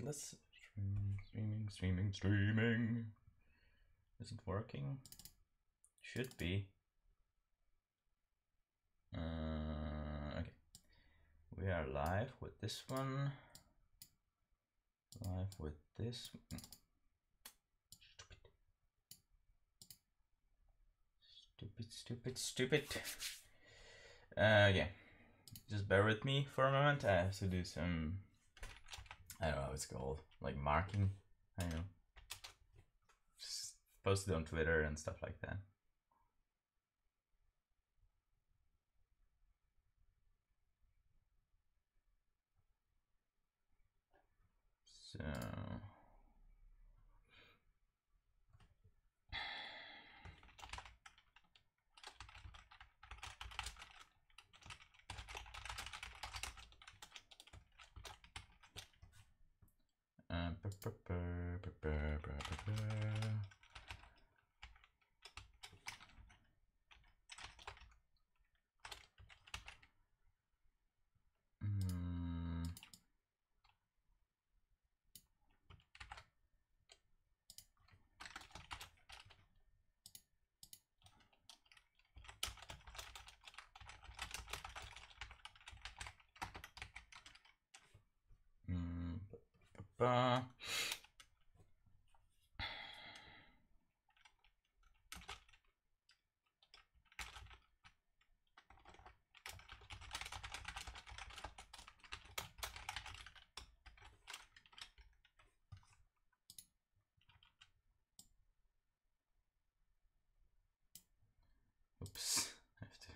let's streaming. Is it working? Should be. Okay. We are live with this one. Live with this. Stupid. Yeah. Just bear with me for a moment. I have to do some, I don't know how it's called, like marking. I don't know. Just post it on Twitter and stuff like that. So oops, I have to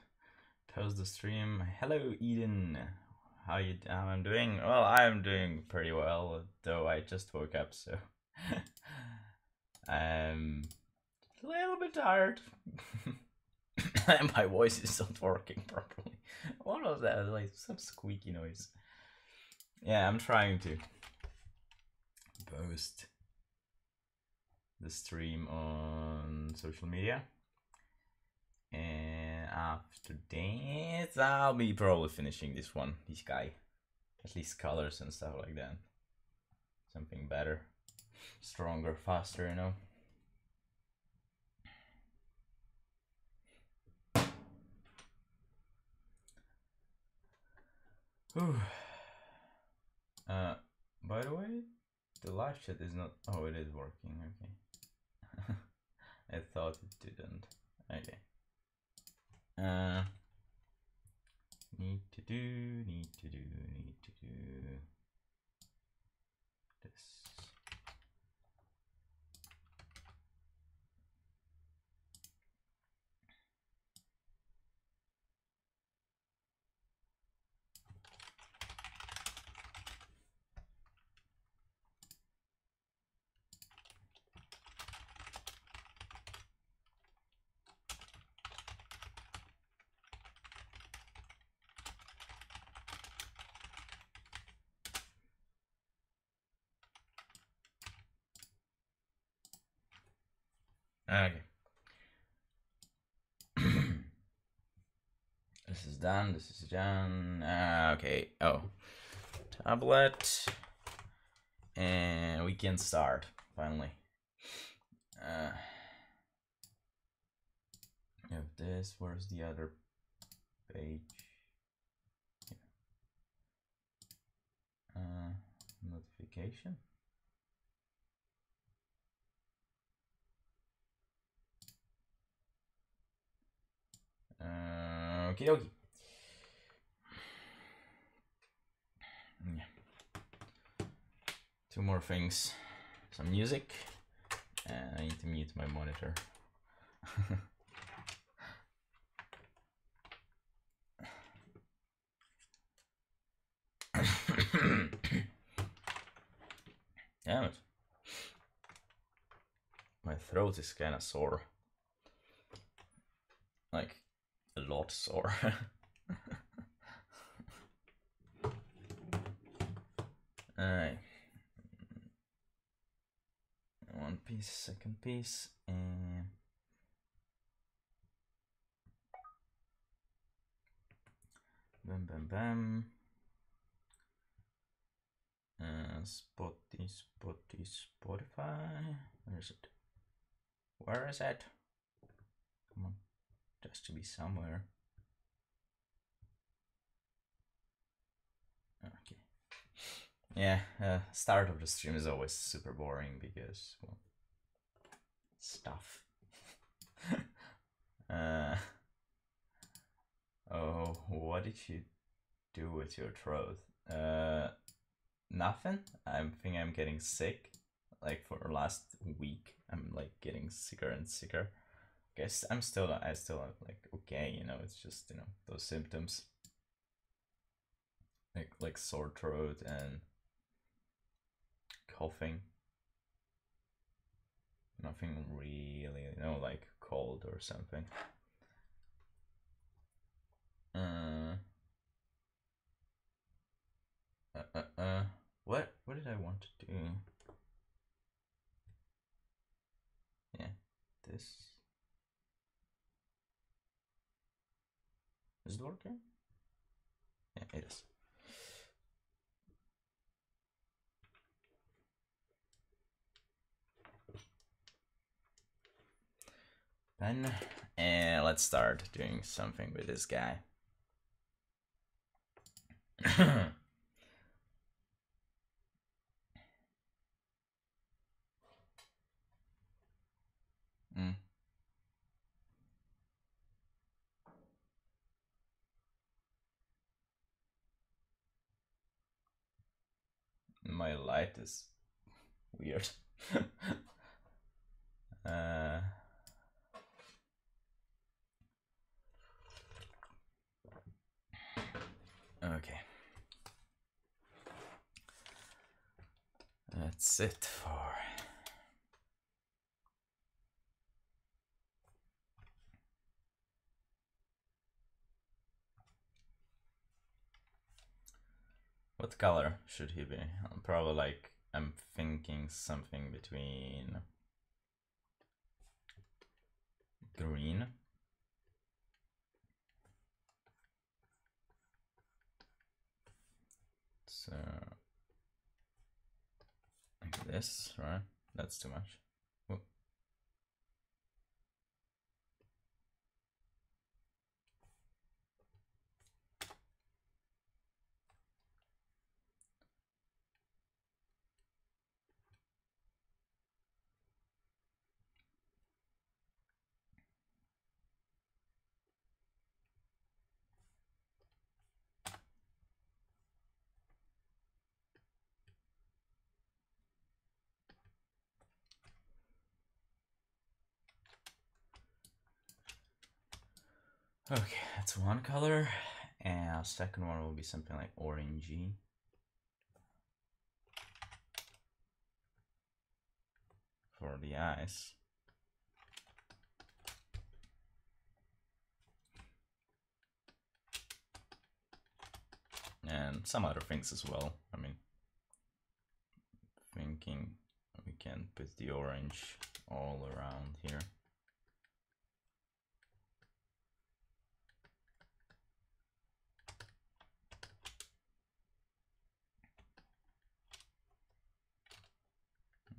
pause the stream. Hello, Eden. How I'm doing? Well, I'm doing pretty well, though I just woke up, so I'm a little bit tired. And my voice is not working properly. What was that? Like some squeaky noise. Yeah, I'm trying to post the stream on social media. And after that, I'll be probably finishing this guy. At least colors and stuff like that. Something better, stronger, faster, you know. By the way, the live chat is not. Oh, it is working. Okay. I thought it didn't. Okay. Need to do this. Okay. This is done. Okay. Oh. Tablet. And we can start, finally. Of this, where's the other page? Notification. Okay. Yeah. Two more things. Some music. And I need to mute my monitor. Damn it. My throat is kind of sore. Like, a lot sore. Alright. One piece, second piece, and bam. Spotty. Where is it? Where is it? Come on, just to be somewhere. Okay. Yeah, start of the stream is always super boring because, well, stuff. Oh, what did you do with your throat? Nothing. I think I'm getting sick. Like for the last week, I'm like getting sicker and sicker. Guess I still like okay, you know, it's just, you know, those symptoms. Like sore throat and coughing. Nothing really, you know, like cold or something. What did I want to do? Yeah, this. Is it working? Yeah, it is. Then, and let's start doing something with this guy. My light is weird. Okay. That's it for... What color should he be? Probably like, I'm thinking something between green. So, like this, right? That's too much. Whoop. Okay, that's one color, and second one will be something like orangey. For the eyes. And some other things as well. I mean, thinking we can put the orange all around here.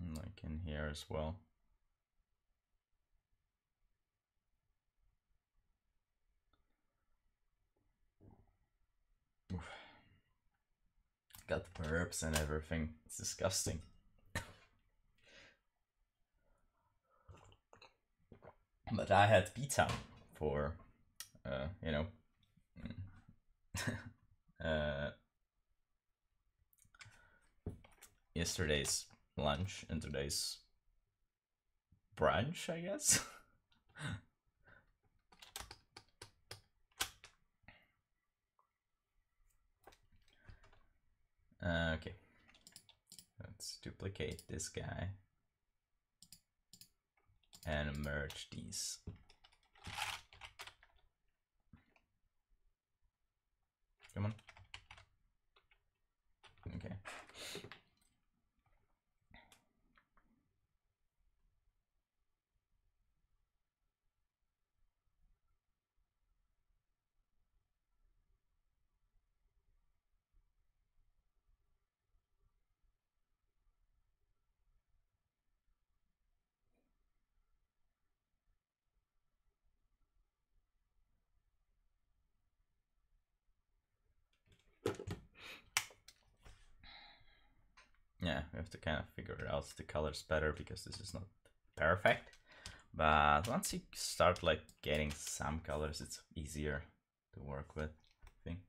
And like in here as well. Oof. Got burps and everything. It's disgusting. But I had pizza for, you know, yesterday's lunch and today's brunch, I guess. Okay, let's duplicate this guy and merge these. Come on. Okay. yeah, we have to kind of figure out the colors better because this is not perfect. But once you start like getting some colors, it's easier to work with, I think.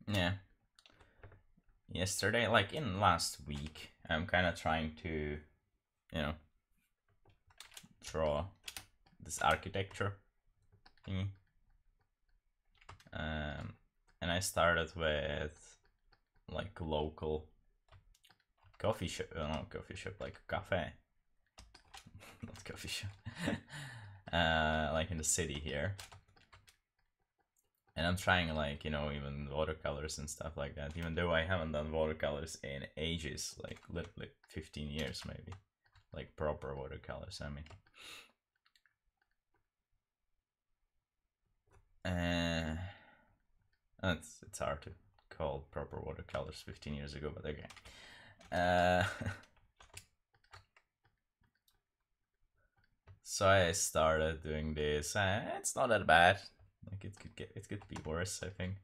Yeah. Yesterday, like in last week, I'm kind of trying to, draw this architecture thingy. And I started with like local coffee shop, not coffee shop, like cafe, not coffee shop, like in the city here. And I'm trying like, even watercolors and stuff like that, even though I haven't done watercolors in ages, like literally 15 years maybe, like proper watercolors, I mean. It's hard to call proper watercolors 15 years ago, but okay. So I started doing this. It's not that bad. Like it could be worse, I think.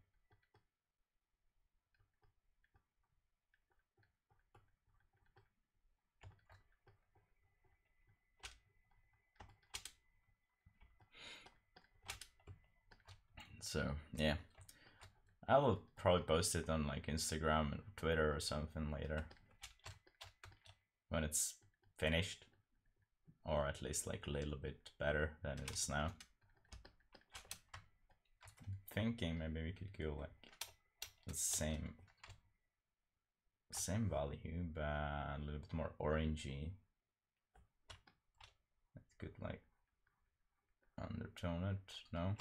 So yeah, I will probably post it on like Instagram and Twitter or something later when it's finished, or at least like a little bit better than it is now. I'm thinking maybe we could go like the same value, but a little bit more orangey. That's good, like undertone it. No,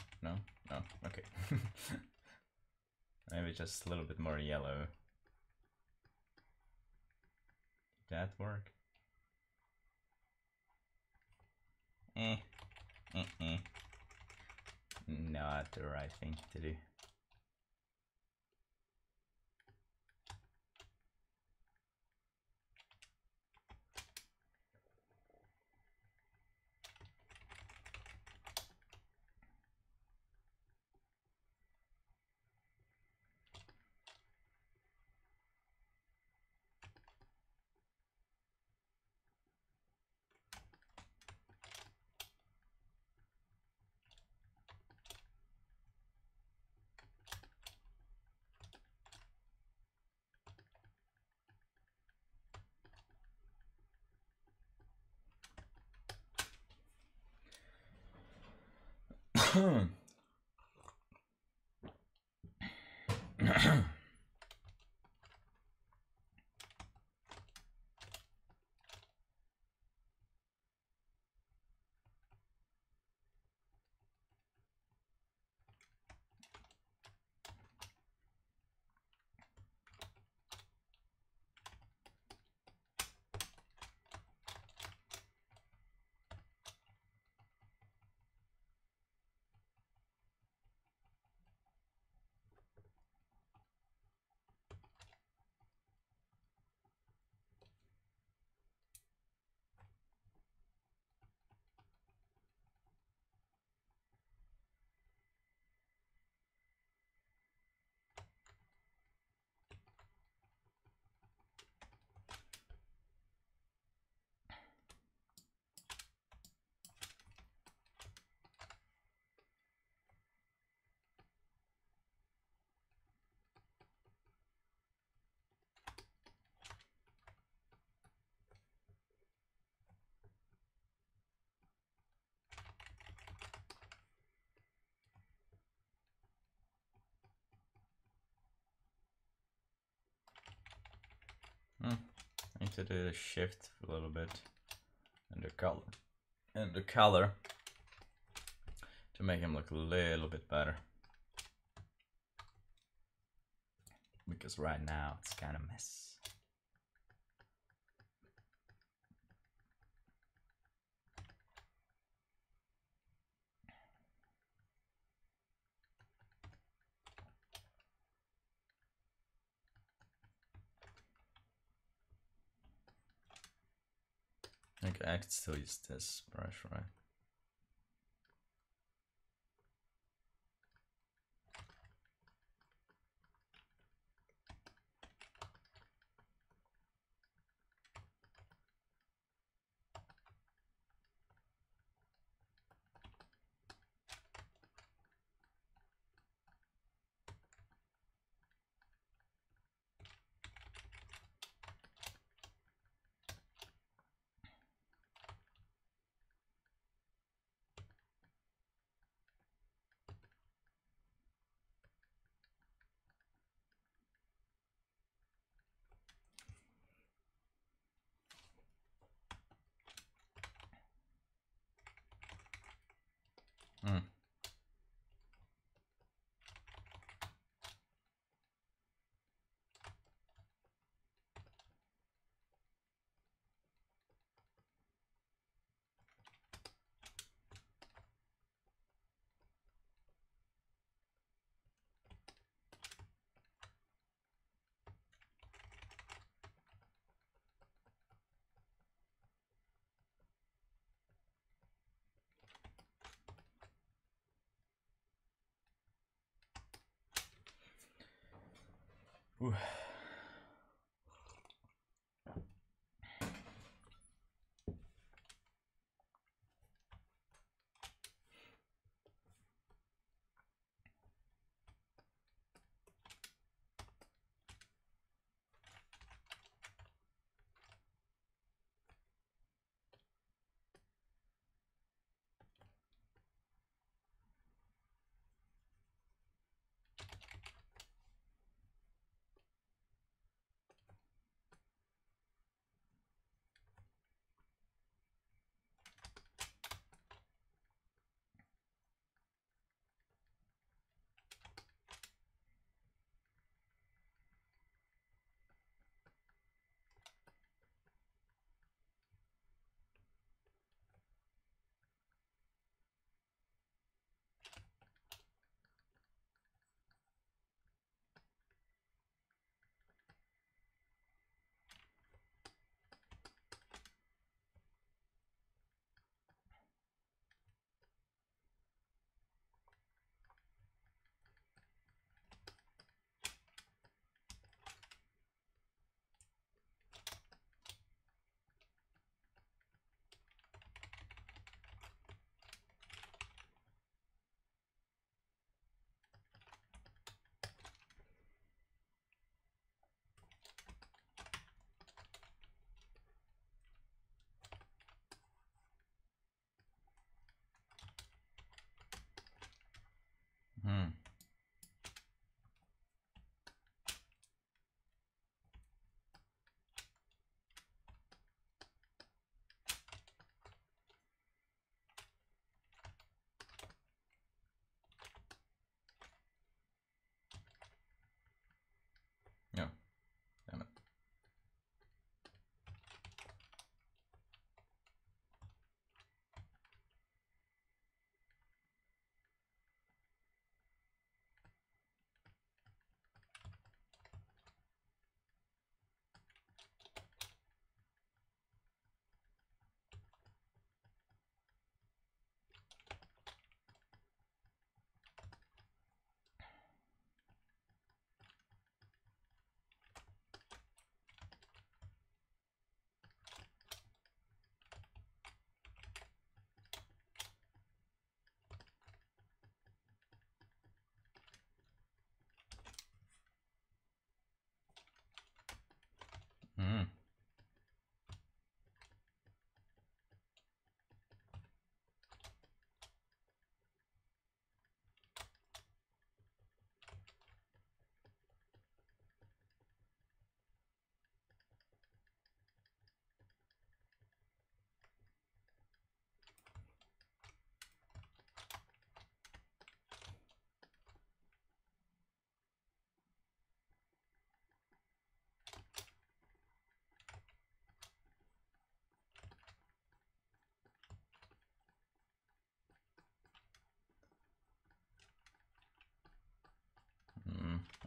okay. Maybe just a little bit more yellow. Did that work? Not the right thing to do. to do the shift a little bit and the color to make him look a little bit better. Because right now it's kind of mess. Okay, I can still use this brush, right? Mm. Ooh.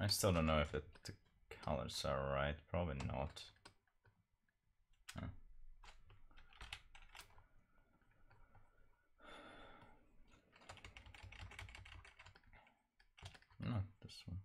I still don't know if the colors are right. Probably not. Huh. Not this one.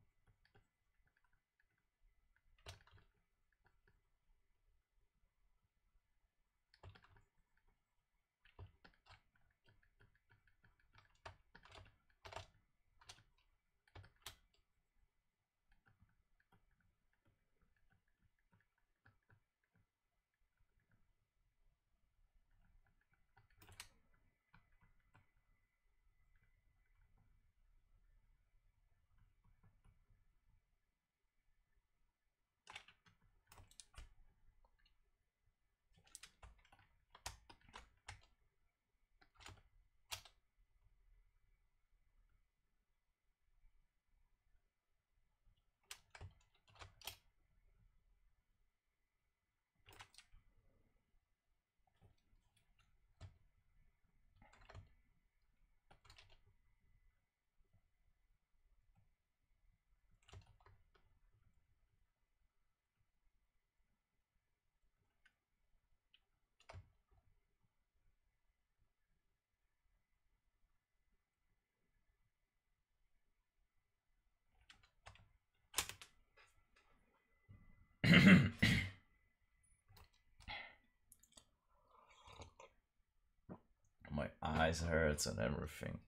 My eyes hurts and everything.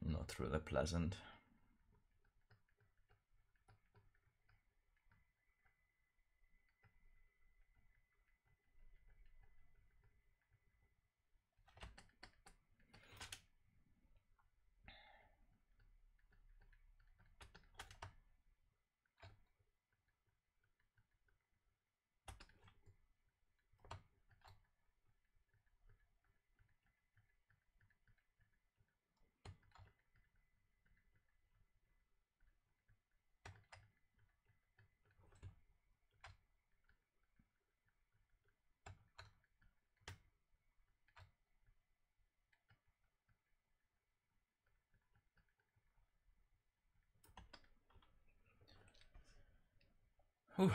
Not really pleasant. Whew.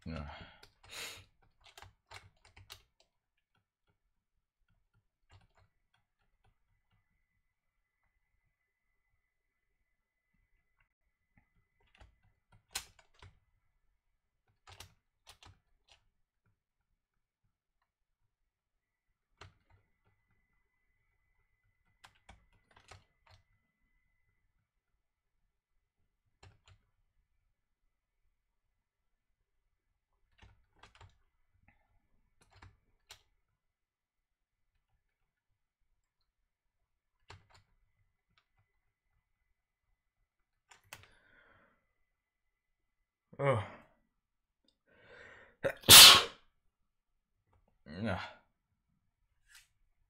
No. Oh. No.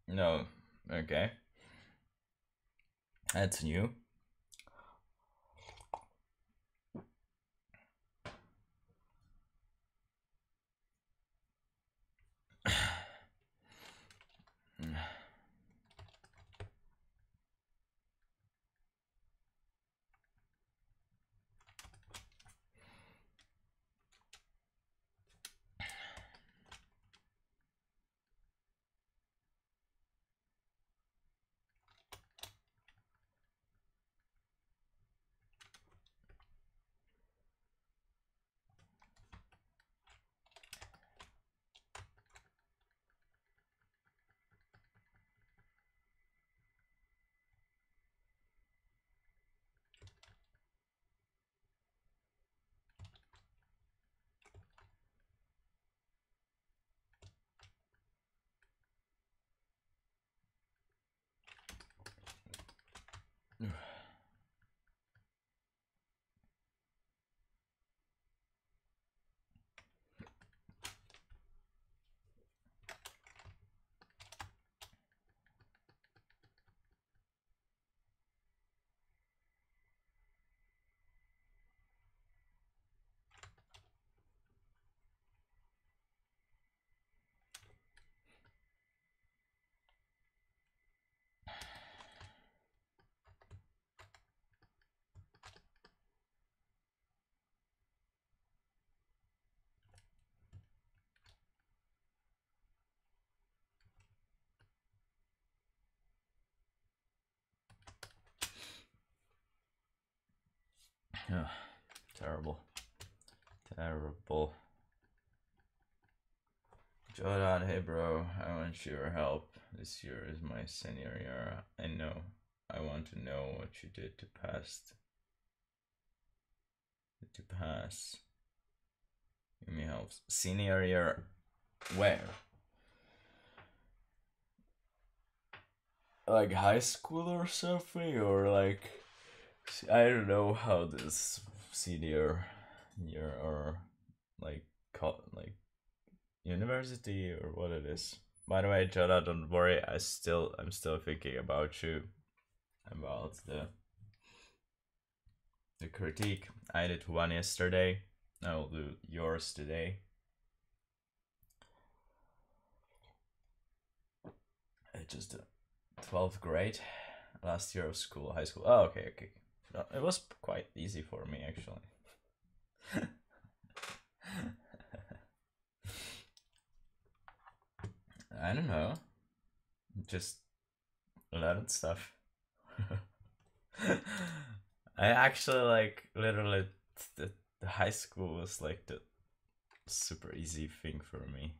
No. Okay. That's new. Ugh, terrible. Terrible. Jordan, hey bro, I want your help. This year is my senior year. I know. I want to know what you did to pass. Give me help. Senior year where? Like high school or something? Or like, I don't know how this senior year or like university or what it is. By the way, Jada, don't worry. I'm still thinking about you, about the critique. I did one yesterday. I will do yours today. I just did 12th grade, last year of school, high school. Oh, okay. It was quite easy for me actually. I don't know. Just learned stuff. I actually like literally the high school was like the super easy thing for me.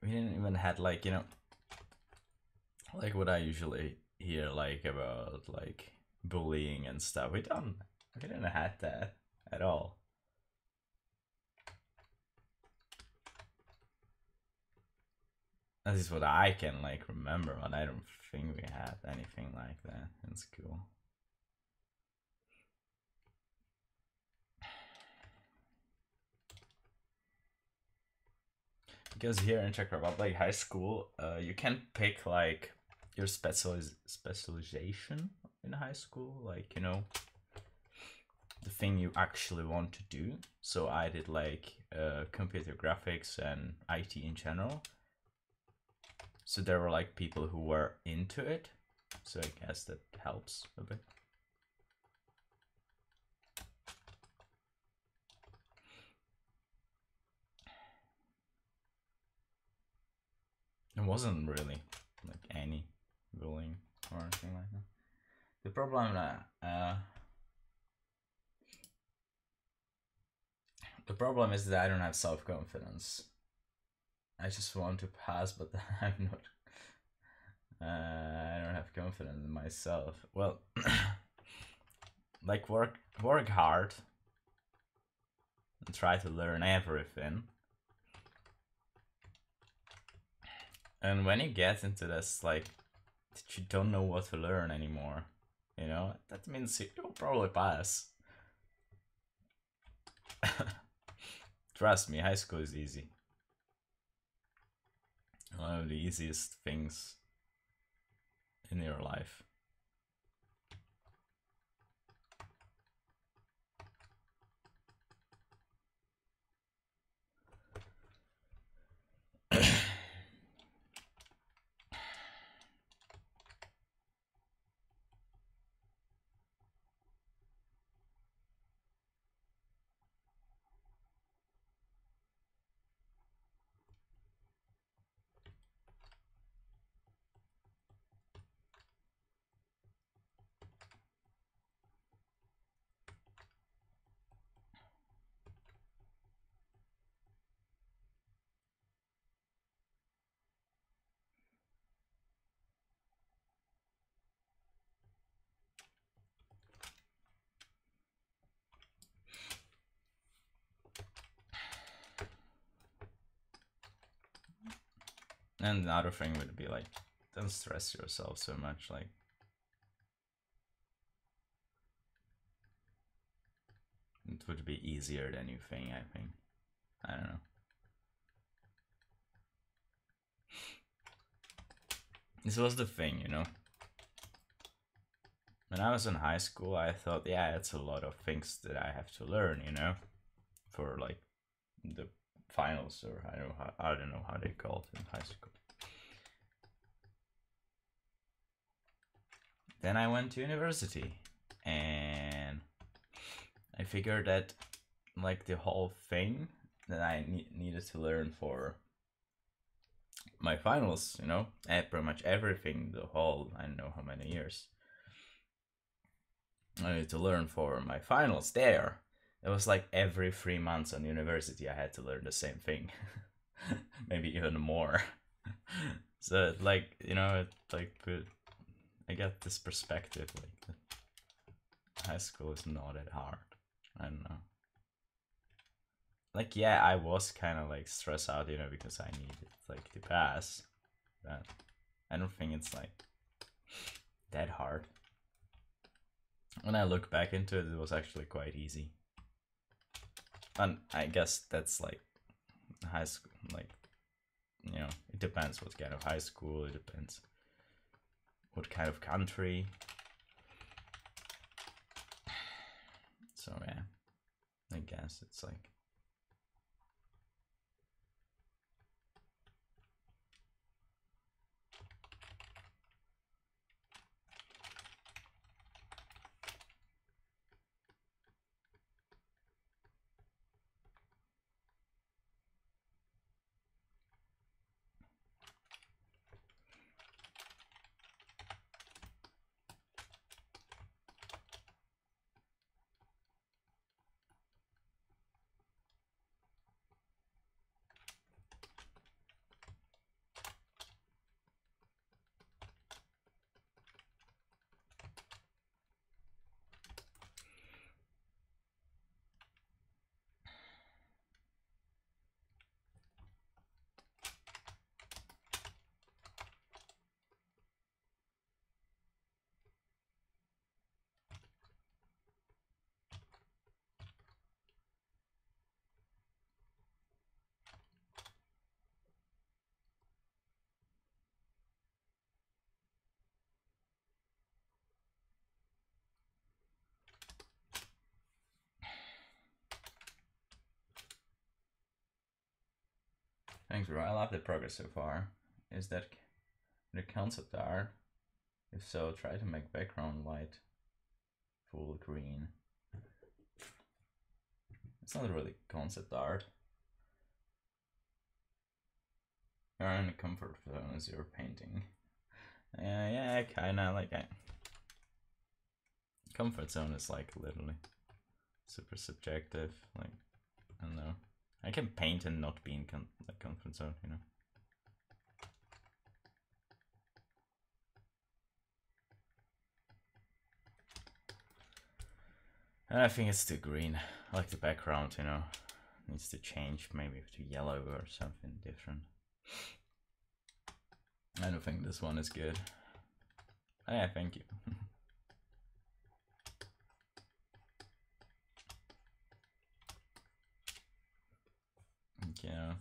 We didn't even had like, you know, like what I usually hear like about like bullying and stuff. We didn't have that at all. That is what I can like remember, but I don't think we had anything like that in school. Because here in Czech Republic, high school, you can pick like your specialization in high school, like, you know, the thing you actually want to do. So I did like computer graphics and IT in general. So there were like people who were into it. So I guess that helps a bit. It wasn't really like any bullying or anything like that. The problem is that I don't have self-confidence. I just want to pass, but I'm not. I don't have confidence in myself. Well, like work hard and try to learn everything. And when you get into this, like, that you don't know what to learn anymore, you know, that means you'll probably pass. Trust me, high school is easy. One of the easiest things in your life. And another thing would be like, don't stress yourself so much. Like, it would be easier than you think, I think. I don't know. This was the thing, you know. When I was in high school, I thought, yeah, it's a lot of things that I have to learn, you know, for like the finals, or I don't know how they call it in high school. Then I went to university, and I figured that like the whole thing that I needed to learn for my finals, you know, pretty much everything, the whole, I don't know how many years I need to learn for my finals there. It was like every 3 months on university I had to learn the same thing. Maybe even more. So like, you know, it like I get this perspective like high school is not that hard. I don't know. Like yeah, I was kind of like stressed out, you know, because I needed like to pass. But I don't think it's like that hard. When I look back into it, it was actually quite easy. And I guess that's like high school, like, you know, it depends what kind of high school, it depends what kind of country. So yeah, I guess it's like thanks, bro. I love the progress so far. Is that the concept art? If so, try to make background white, full green. It's not really concept art. You're in a comfort zone as you're painting. Yeah, kinda like comfort zone is like literally super subjective. Like I don't know. I can paint and not be in like comfort zone, you know. And I think it's too green. I like the background, you know. Needs to change maybe to yellow or something different. I don't think this one is good. Oh, yeah, thank you. Yeah,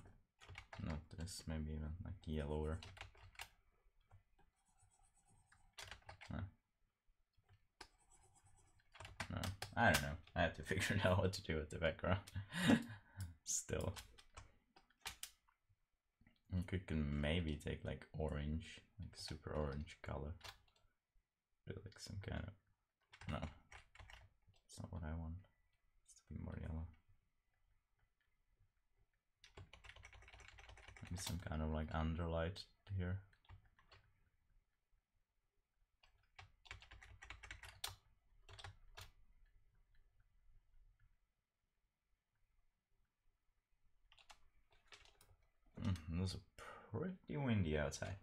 not this, maybe even like yellower. No, I don't know. I have to figure out what to do with the background. Still. You can maybe take like orange, like super orange color. Do like some kind of... No. It's not what I want. It's to be more yellow. Maybe some kind of like underlight here. It's pretty windy outside.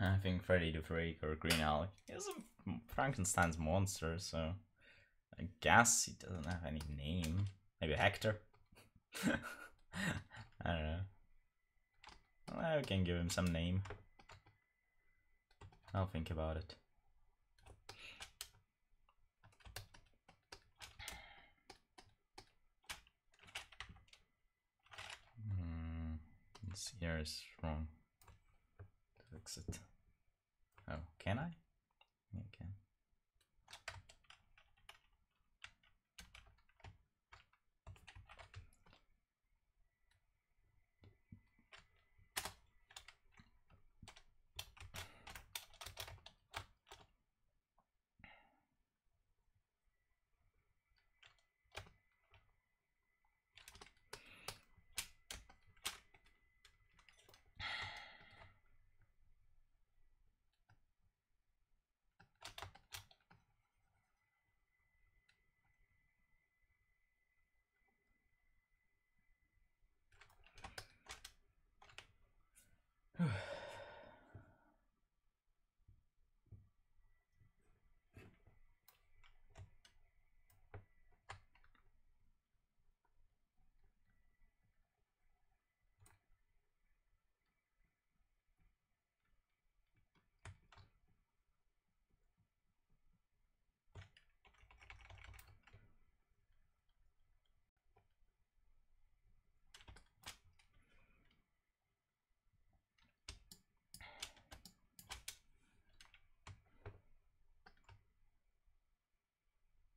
I think Freddy the Freak or Green Owl. He's a Frankenstein's monster, so I guess he doesn't have any name. Maybe Hector? I don't know. Well, I can give him some name. I'll think about it. This here is wrong. Fix it. Oh, can I? Yeah, I can.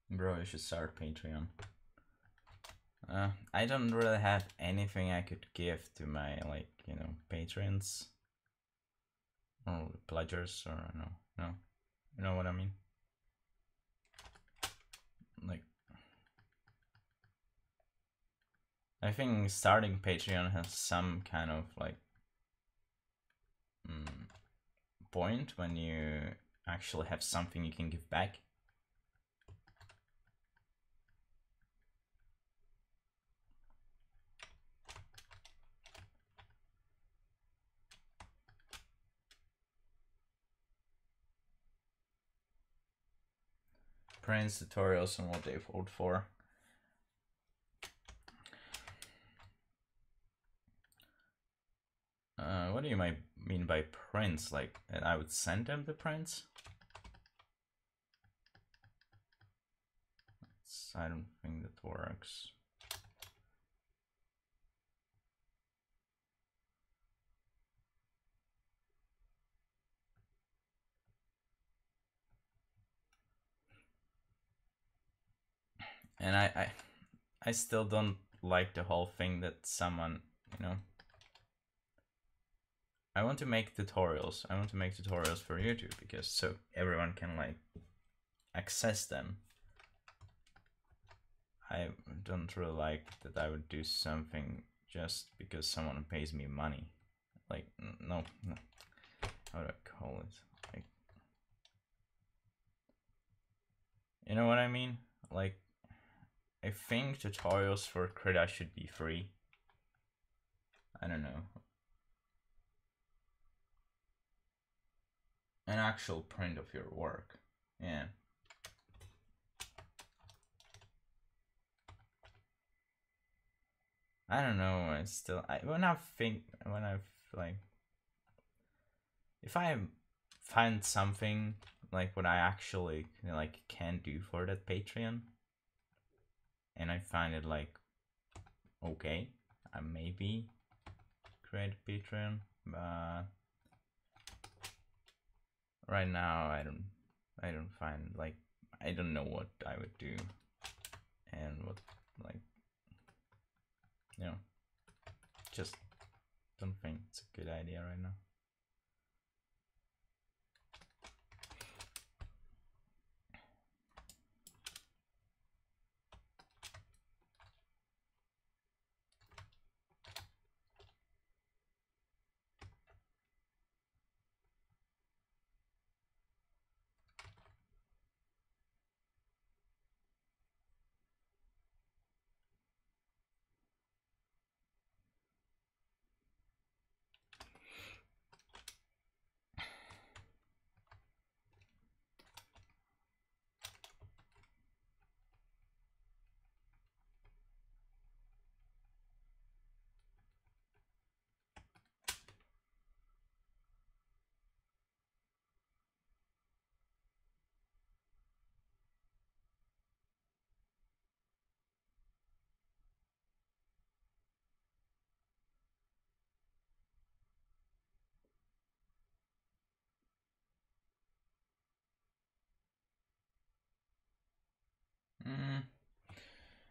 Bro, you should start Patreon. I don't really have anything I could give to my, like, you know, patrons or pledgers, or no, you know what I mean? Like, I think starting Patreon has some kind of like point when you actually have something you can give back. Prince tutorials and what they vote for. What do you mean by prints? Like, I would send them the prints? I don't think that works. And I still don't like the whole thing that someone, you know, I want to make tutorials. I want to make tutorials for YouTube because so everyone can like access them. I don't really like that I would do something just because someone pays me money. Like, no. How do I call it? Like, you know what I mean? Like, I think tutorials for Krita should be free. I don't know. An actual print of your work. Yeah. I don't know. I still, when I've like, if I find something like what I actually like can do for that Patreon, and I find it like okay, I maybe create a Patreon, but right now I don't find, like, I don't know what I would do and what, like, you know, just don't think it's a good idea right now.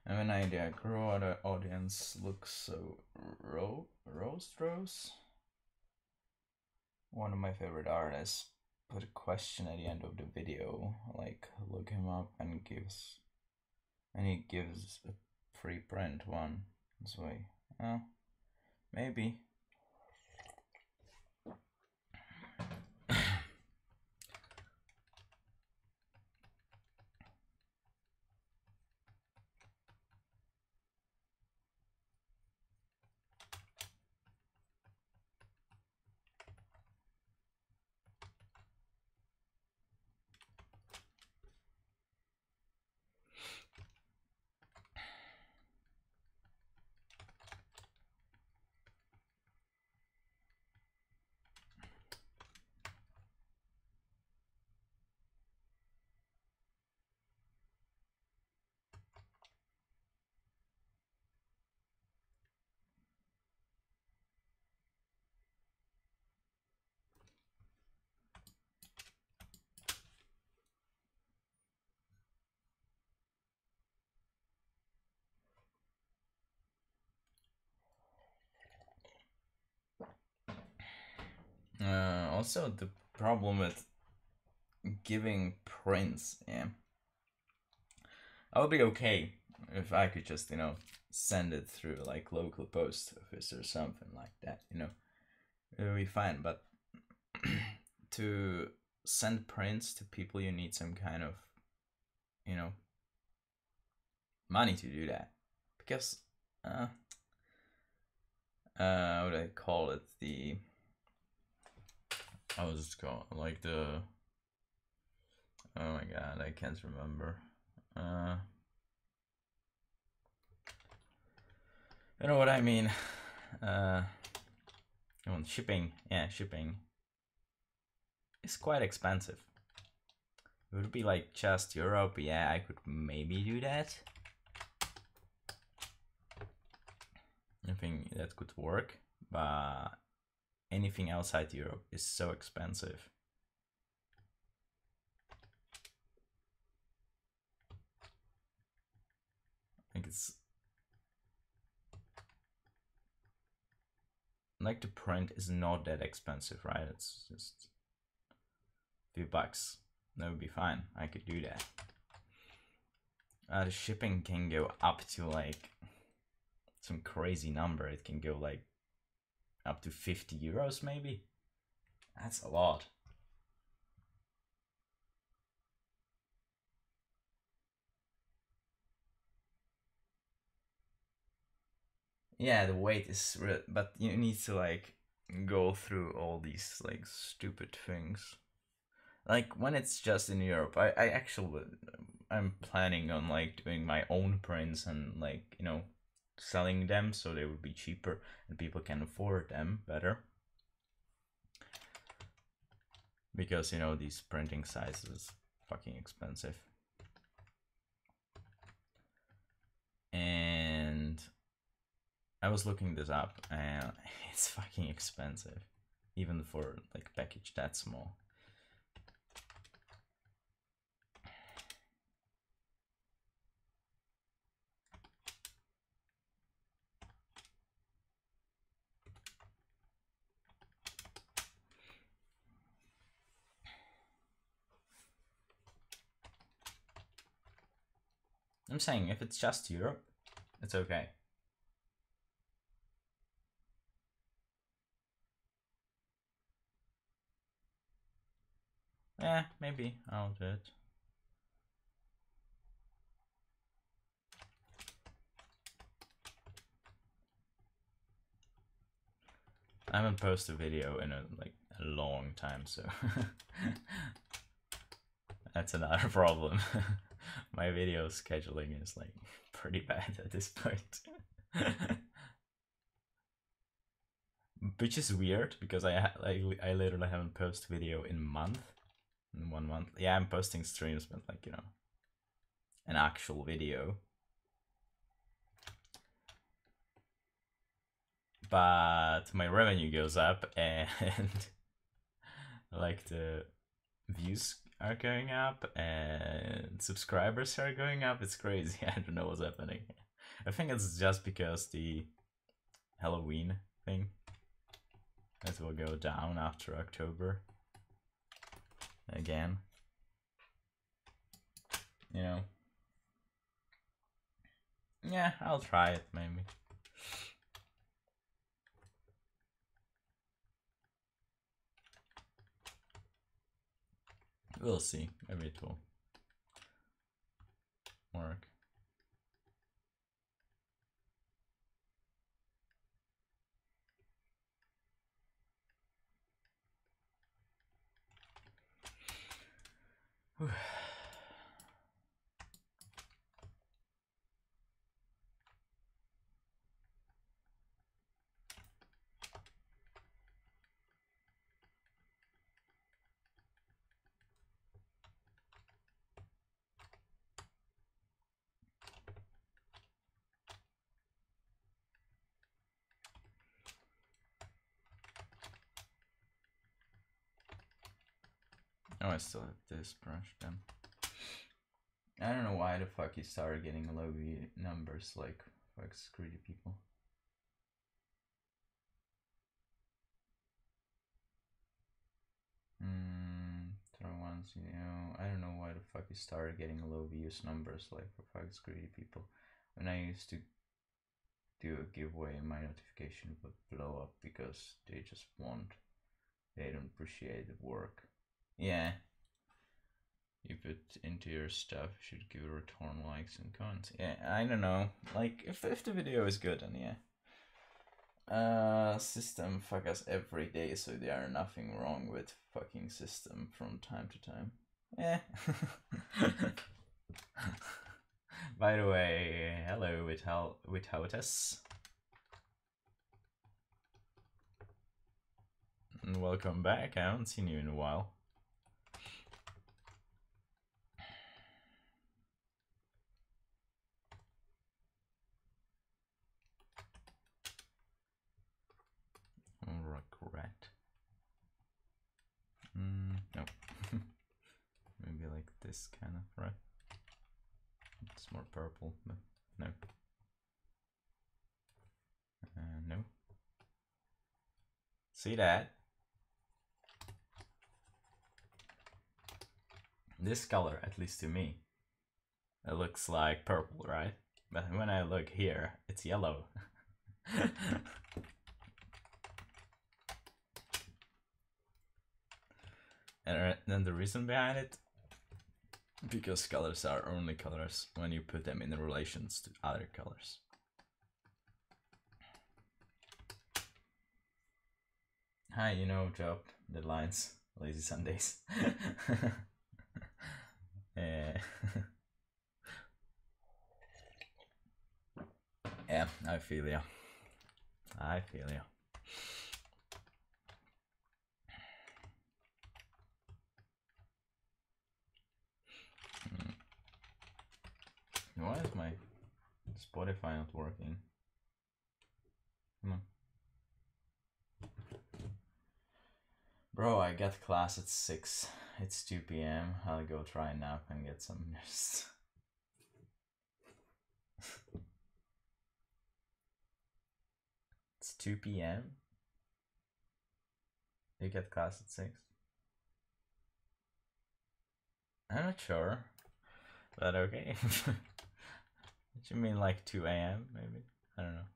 I have an idea. Grow the audience looks so rose. One of my favorite artists put a question at the end of the video, like look him up, and he gives a free print one this way. Maybe. Also, the problem with giving prints, yeah. I would be okay if I could just, send it through like local post office or something like that, it would be fine. But to send prints to people, you need some kind of, money to do that. Because, what do I call it? How was it called? Like oh my god, I can't remember. You know what I mean? Shipping. Yeah, shipping. It's quite expensive. It would be like just Europe. Yeah, I could maybe do that. I think that could work, but anything outside Europe is so expensive. Like it's like the print is not that expensive, right? It's just a few bucks. That would be fine. I could do that. The shipping can go up to like some crazy number. It can go like up to 50 euros maybe. That's a lot. Yeah, the weight is but you need to like go through all these like stupid things. Like when it's just in Europe, I actually I'm planning on like doing my own prints and like selling them so they would be cheaper and people can afford them better. Because these printing sizes fucking expensive. And I was looking this up and it's fucking expensive. Even for like package that small. I'm saying if it's just Europe, it's okay. Yeah, maybe I'll do it. I haven't posted a video in a long time, so that's another problem. My video scheduling is like pretty bad at this point. Which is weird because I literally haven't posted video in 1 month. Yeah, I'm posting streams, but like an actual video. But my revenue goes up and like the views are going up and subscribers are going up. It's crazy. I don't know what's happening. I think it's just because the Halloween thing, it will go down after October again, you know. Yeah, I'll try it maybe. We'll see. Maybe it will work. Whew. Oh, I still have this brush then. I don't know why the fuck you started getting low view numbers like fuck greedy people. Throw ones, you know. I don't know why the fuck you started getting low views numbers like for fuck greedy people. When I used to do a giveaway, my notification would blow up because they just want, they don't appreciate the work. Yeah. You put into your stuff, you should give return likes and comments. Yeah, I don't know. Like, if the video is good, then yeah. System fuck us every day, so there are nothing wrong with fucking system from time to time. Yeah. By the way, hello with Houtas. And welcome back. I haven't seen you in a while. Regret. No. Maybe like this kind of red. It's more purple, but no. No. See that? This color, at least to me, it looks like purple, right? But when I look here, it's yellow. And then the reason behind it, because colors are only colors when you put them in relations to other colors. Hi, you know, job deadlines, lazy Sundays. Yeah, I feel ya. I feel ya. Why is my Spotify not working? Come on. Bro, I got class at 6. It's 2 p.m. I'll go try a nap and get some rest. It's 2 p.m. You get class at 6? I'm not sure, but okay. What you mean, like 2 a.m. maybe? I don't know.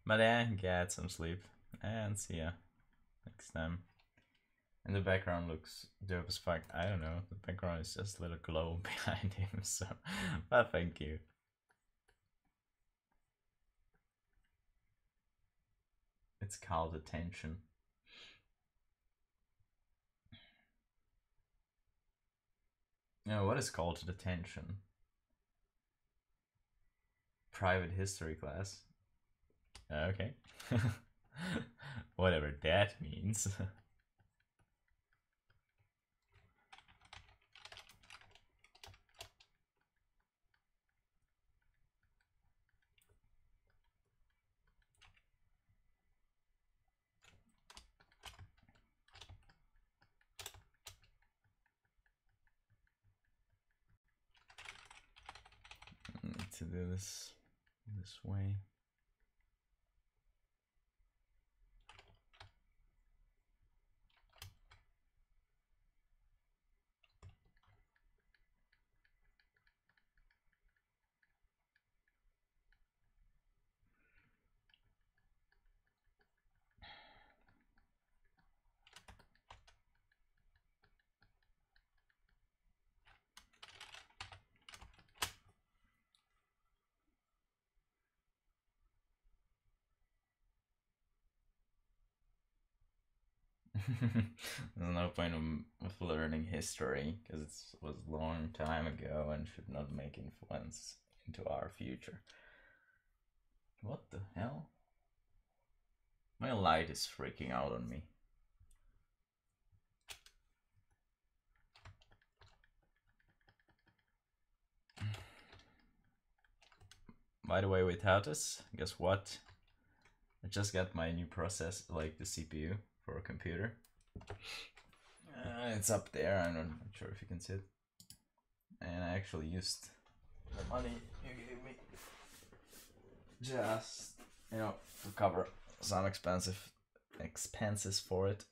But yeah, get some sleep and see ya next time. And the background looks dope as fuck. I don't know, the background is just a little glow behind him, so, but thank you. It's called attention. No, what is called detention? Private history class. Okay. Whatever that means. do this way. There's no point of learning history because it was a long time ago and should not make influence into our future. What the hell? My light is freaking out on me. By the way, without this, guess what? I just got my new process, like the CPU for a computer. It's up there, I'm not sure if you can see it. And I actually used the money you gave me just, you know, to cover some expenses for it.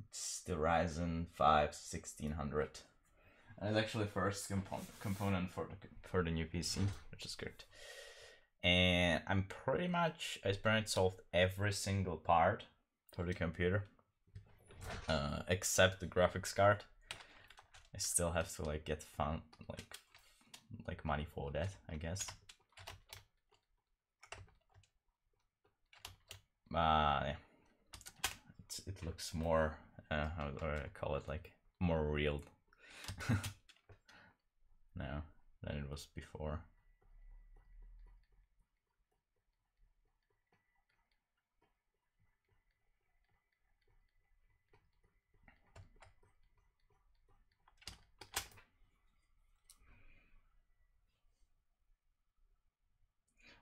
It's the Ryzen 5 1600. And it's actually first component for the new PC, which is good. And I pretty much solved every single part for the computer, except the graphics card. I still have to like get like money for that, I guess. Yeah, it looks more how do I call it, like more real now than it was before.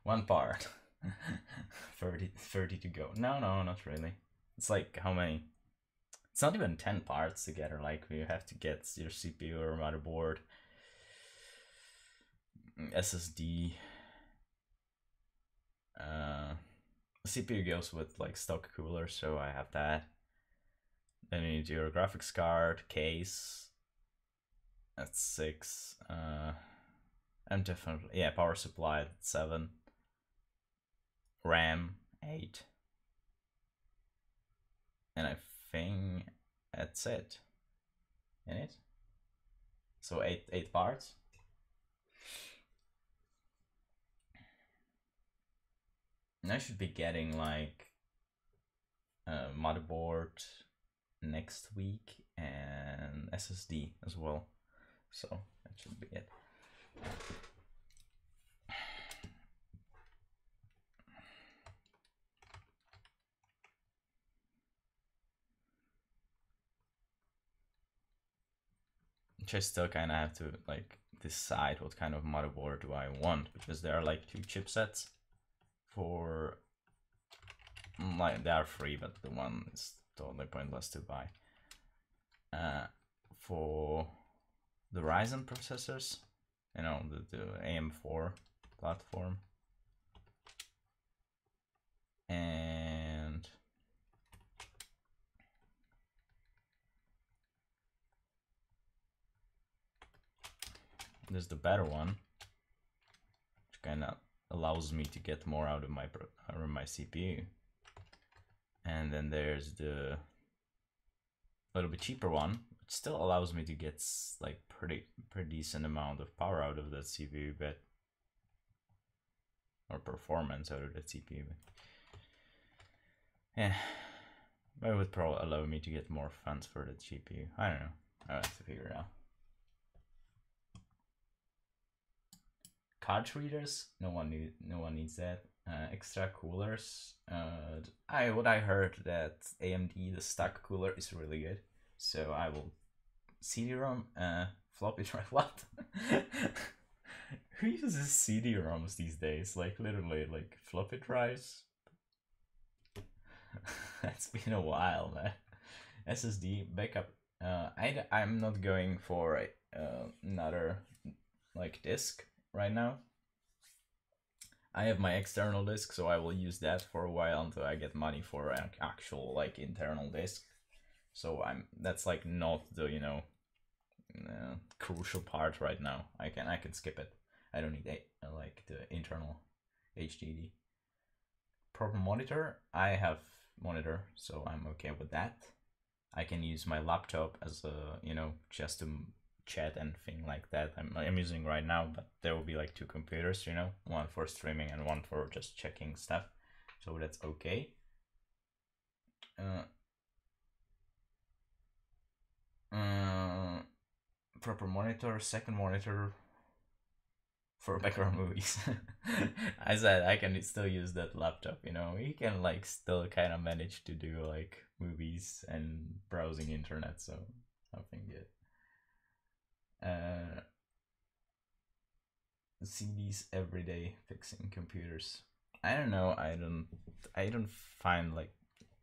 One part. 30 to go. No, not really. It's like how many? It's not even 10 parts together. Like you have to get your CPU or motherboard, SSD. CPU goes with like stock cooler, so I have that. Then you need your graphics card, case. That's 6. And definitely, yeah, power supply 7. RAM 8. And I think that's it. In it. So 8 parts. And I should be getting like a motherboard next week and SSD as well. So that should be it. Which I still kind of have to like decide what kind of motherboard do I want, because there are like 2 chipsets for like they are free, but the one is totally pointless to buy. For the Ryzen processors, you know, the AM4 platform, and there's the better one, which kind of allows me to get more out of my CPU. And then there's the little bit cheaper one, which still allows me to get like pretty decent amount of power out of that CPU, but or performance out of that CPU. Yeah, but it would probably allow me to get more funds for the GPU. I don't know. I have to figure it out. Card readers, no one needs that. Extra coolers. What I heard that AMD the stock cooler is really good, so I will CD-ROM, floppy drive. What? Who uses CD-ROMs these days? Like literally, like floppy drives. That's been a while, man. SSD backup I'm not going for another like disk right now. I have my external disk, so I will use that for a while until I get money for an actual like internal disk. So that's like not the crucial part right now. I can skip it. I don't need like the internal HDD. Proper monitor. I have monitor, so I'm okay with that. I can use my laptop as a just to chat and thing like that. I'm using right now, but there will be like two computers, one for streaming and one for just checking stuff. So that's okay. Proper monitor, second monitor for background movies. I said I can still use that laptop, you can like still kind of manage to do like movies and browsing internet, so something good. CDs every day fixing computers. I don't know. I don't find like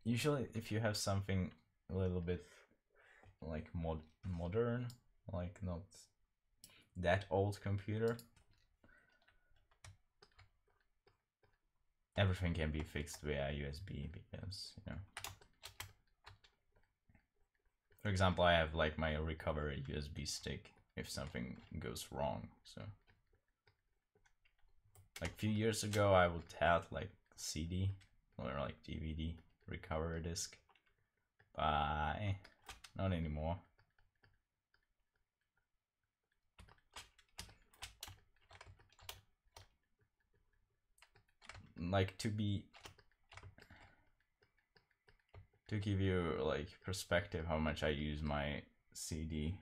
usually if you have something a little bit like modern, like not that old computer, everything can be fixed via USB because for example, I have like my recovery USB stick if something goes wrong. So like a few years ago I would have like CD or like DVD recovery disc, but not anymore. Like to give you like perspective how much I use my CD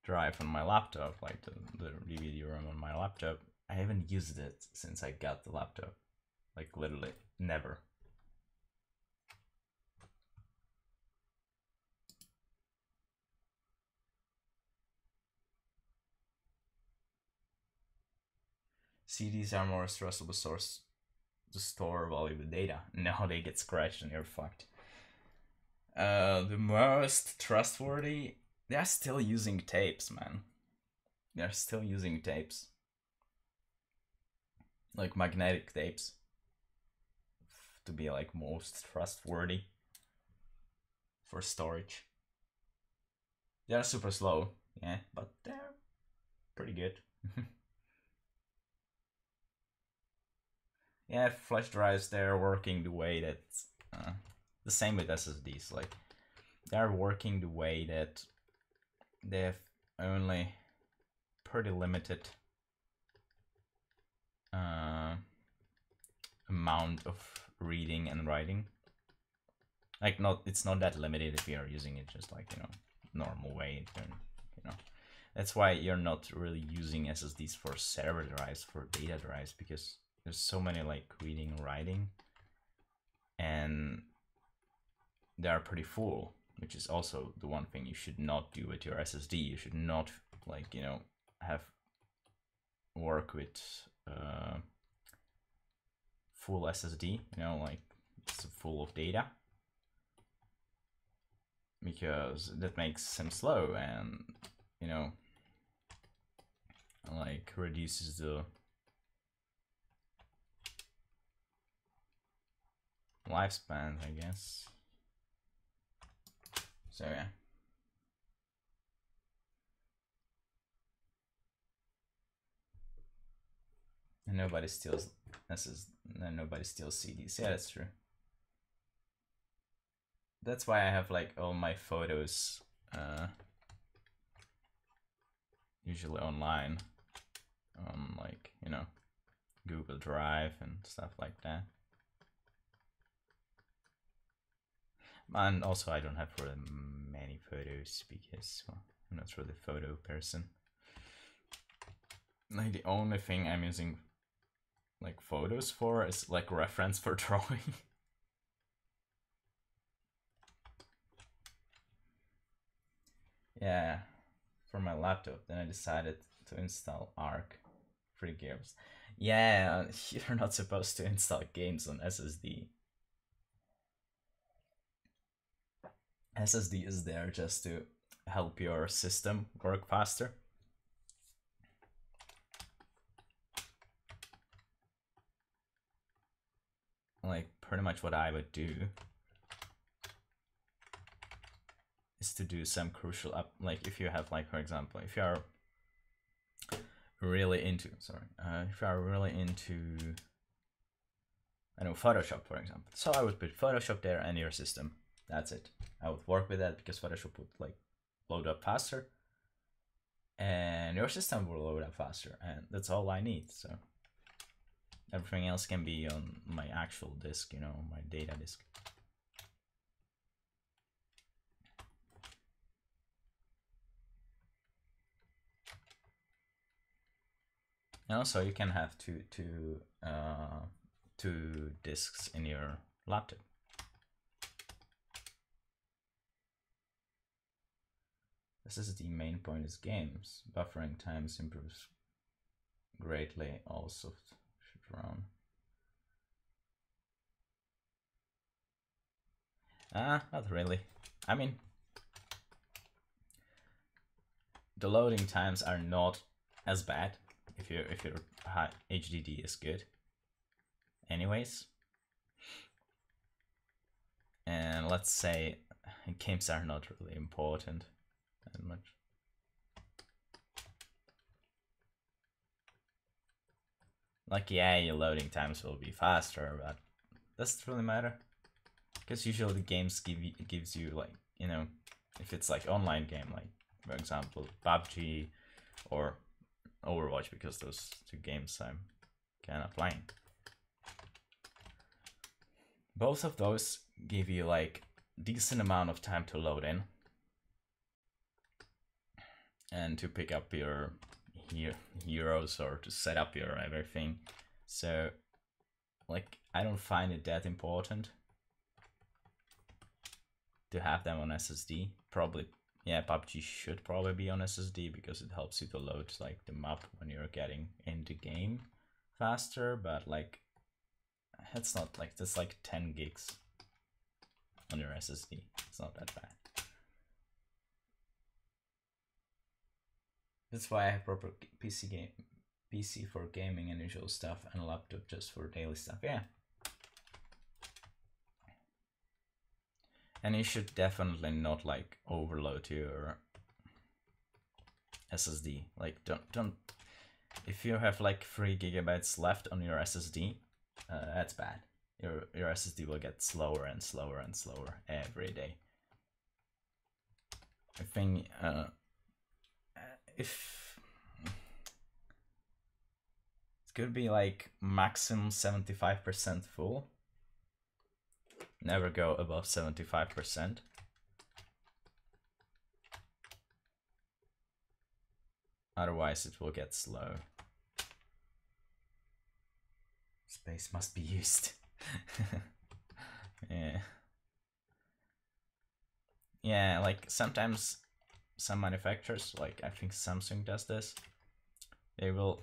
drive on my laptop, like the DVD room on my laptop. I haven't used it since I got the laptop, like literally never. CDs are more stressful source to store valuable data. Now they get scratched and you're fucked. The most trustworthy, they're still using tapes, man. They're still using tapes. Like magnetic tapes. To be like most trustworthy for storage. They're super slow, yeah, but they're pretty good. Yeah, flash drives, they're working the way that the same with SSDs. Like they're working the way that they have only pretty limited amount of reading and writing. Like it's not that limited if you're using it just like normal way. That's why you're not really using SSDs for server drives, for data drives, because there's so many like reading and writing, and they are pretty full, which is also the one thing you should not do with your SSD. You should not like have work with full SSD, like it's full of data, because that makes them slow and like reduces the lifespan, I guess. So yeah. And nobody steals nobody steals CDs. Yeah, that's true. That's why I have like all my photos usually online on like Google Drive and stuff like that. And also I don't have really many photos because I'm not really a photo person. Like the only thing I'm using like photos for is like reference for drawing. Yeah, for my laptop. Then I decided to install Arc free games. Yeah, you're not supposed to install games on SSD. SSD is there just to help your system work faster. Like pretty much what I would do is to do some crucial like if you have, like, for example, if you are really into if you are really into, I know, Photoshop, for example. So I would put Photoshop there and your system. That's it. I would work with that because Photoshop would like load up faster and your system will load up faster, and that's all I need. So everything else can be on my actual disk, you know, my data disk. And also you can have two disks in your laptop. This is the main point is games. Buffering times improves greatly. Also should run. Not really. I mean, the loading times are not as bad if your HDD is good. Anyways, and let's say games are not really important that much. Like, yeah, your loading times will be faster, but does it really matter? Because usually the games gives you, like, you know, if it's like online game, like for example PUBG or Overwatch, because those two games I'm kind of playing. Both of those give you like decent amount of time to load in and to pick up your heroes or to set up your everything. So like I don't find it that important to have them on SSD. Probably, yeah, PUBG should probably be on SSD because it helps you to load like the map when you're getting into game faster, but like it's not like, that's like 10 gigs on your SSD. It's not that bad. That's why I have proper PC for gaming and usual stuff, and a laptop just for daily stuff. Yeah. And you should definitely not like overload your SSD. Like don't if you have like 3 gigabytes left on your SSD, that's bad. Your SSD will get slower and slower and slower every day. I think if it could be like maximum 75% full. Never go above 75%. Otherwise it will get slow. Space must be used. Yeah. Yeah, like sometimes some manufacturers, like I think Samsung does this, they will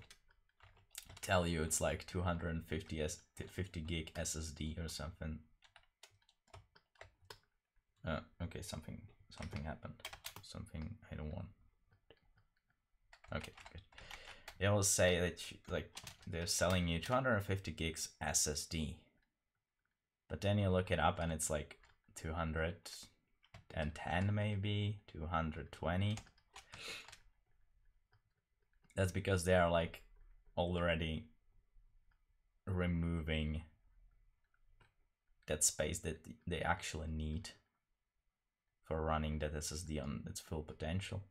tell you it's like 250 gig SSD or something. Okay, something happened. Something I don't want. Okay, good. They will say that like they're selling you 250 gigs SSD, but then you look it up and it's like 210 maybe 220. That's because they are like already removing that space that they actually need for running that SSD on its full potential.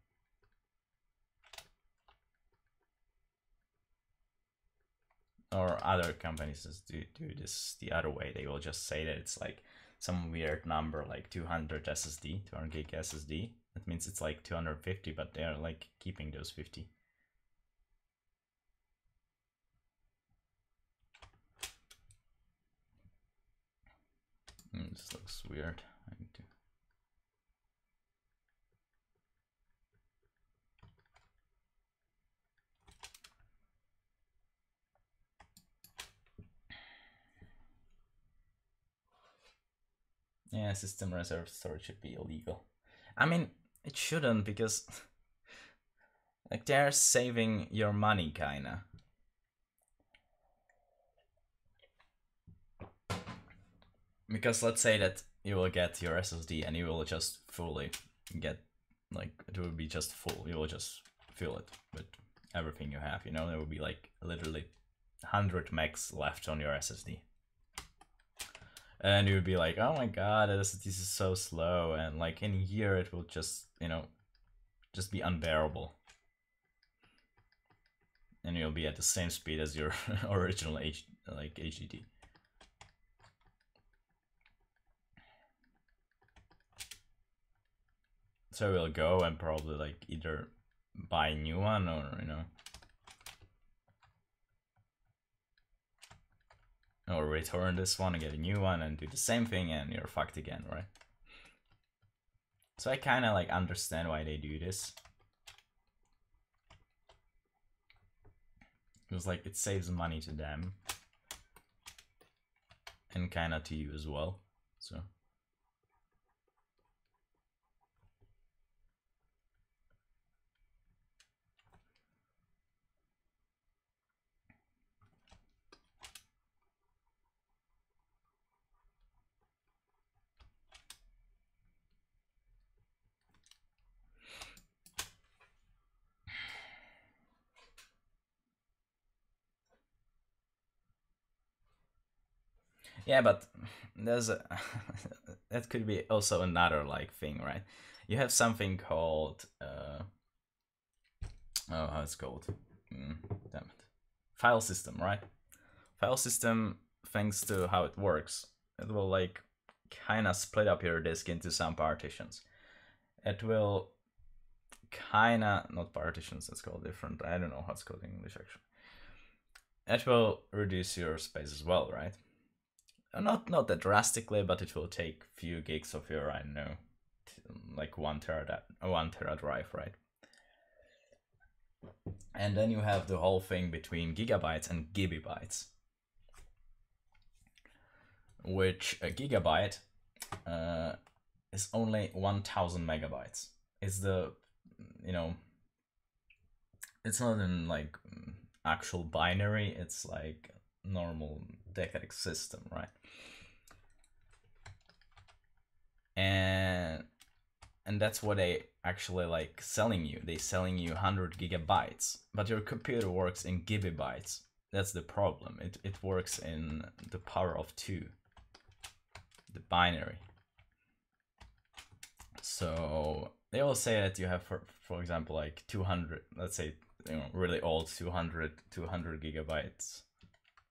Or other companies do this the other way. They will just say that it's like some weird number like 200 SSD, 200 gig SSD. That means it's like 250, but they're like keeping those 50. This looks weird. I need to. Yeah, system reserved storage should be illegal. I mean, it shouldn't, because like they're saving your money, kinda. Because let's say that you will get your SSD and you will just fully get, like, it will be just full. You will just fill it with everything you have, you know? There will be like literally 100 megs left on your SSD. And you would be like, oh my god, this is so slow, and like in a year it will just, you know, just be unbearable. And you'll be at the same speed as your original HDD. So we'll go and probably like either buy a new one, or, you know, or return this one and get a new one and do the same thing, and you're fucked again, right? So I kind of like understand why they do this. Because like it saves money to them and kind of to you as well. So yeah, but there's a that could be also another like thing, right? You have something called oh, how it's called? Damn it, file system, right? File system, thanks to how it works, it will like kind of split up your disk into some partitions. It will kind of, not partitions, that's called different. I don't know how it's called in English actually. It will reduce your space as well, right? Not that drastically, but it will take few gigs of your, I don't know, like 1 tera drive, right? And then you have the whole thing between gigabytes and gigabytes, which a gigabyte is only 1000 megabytes. It's the, you know, it's not in like actual binary, it's like normal decadic system, right? And that's what they actually like selling you. They selling you 100 gigabytes, but your computer works in gigabytes. That's the problem. It works in the power of 2, the binary. So they will say that you have, for example, like 200, let's say, you know, really old 200 gigabytes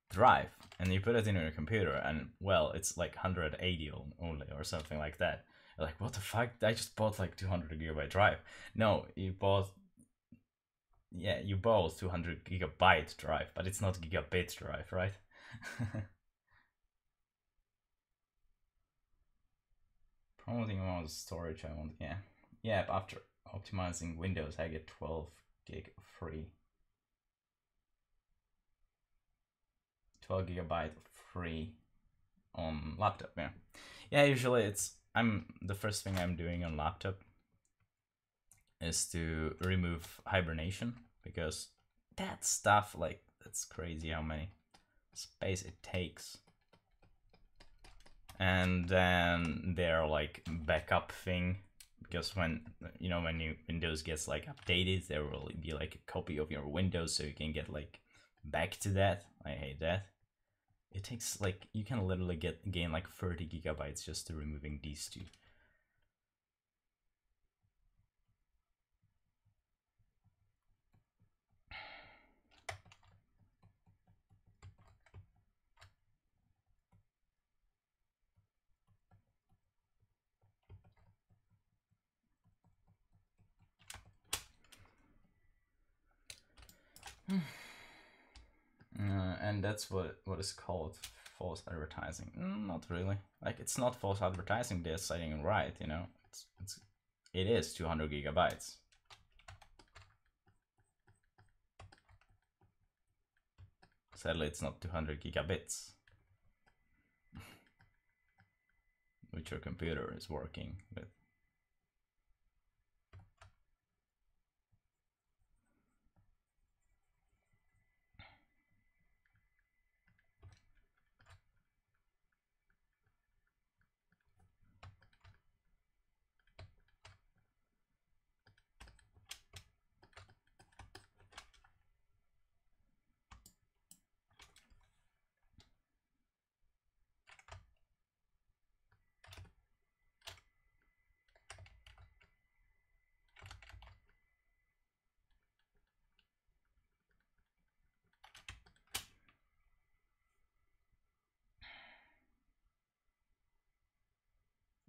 drive, and you put it in your computer, and well, it's like 180 only or something like that. You're like, what the fuck? I just bought like 200 gigabyte drive. No, you bought 200 gigabyte drive, but it's not gigabit drive, right? Promoting amount of storage I want, yeah. But after optimizing Windows, I get 12 gig free. 12 gigabyte free on laptop, yeah. Usually the first thing I'm doing on laptop is to remove hibernation, because that stuff, like, that's crazy how many space it takes. And then their like backup thing, because when Windows gets like updated, there will be like a copy of your Windows, so you can get like back to that. I hate that. It takes like, you can literally gain like 30 gigabytes just to removing these two. And that's what is called false advertising. Not really. Like, it's not false advertising. They're citing it right. You know, it is 200 gigabytes. Sadly, it's not 200 gigabits. which your computer is working with.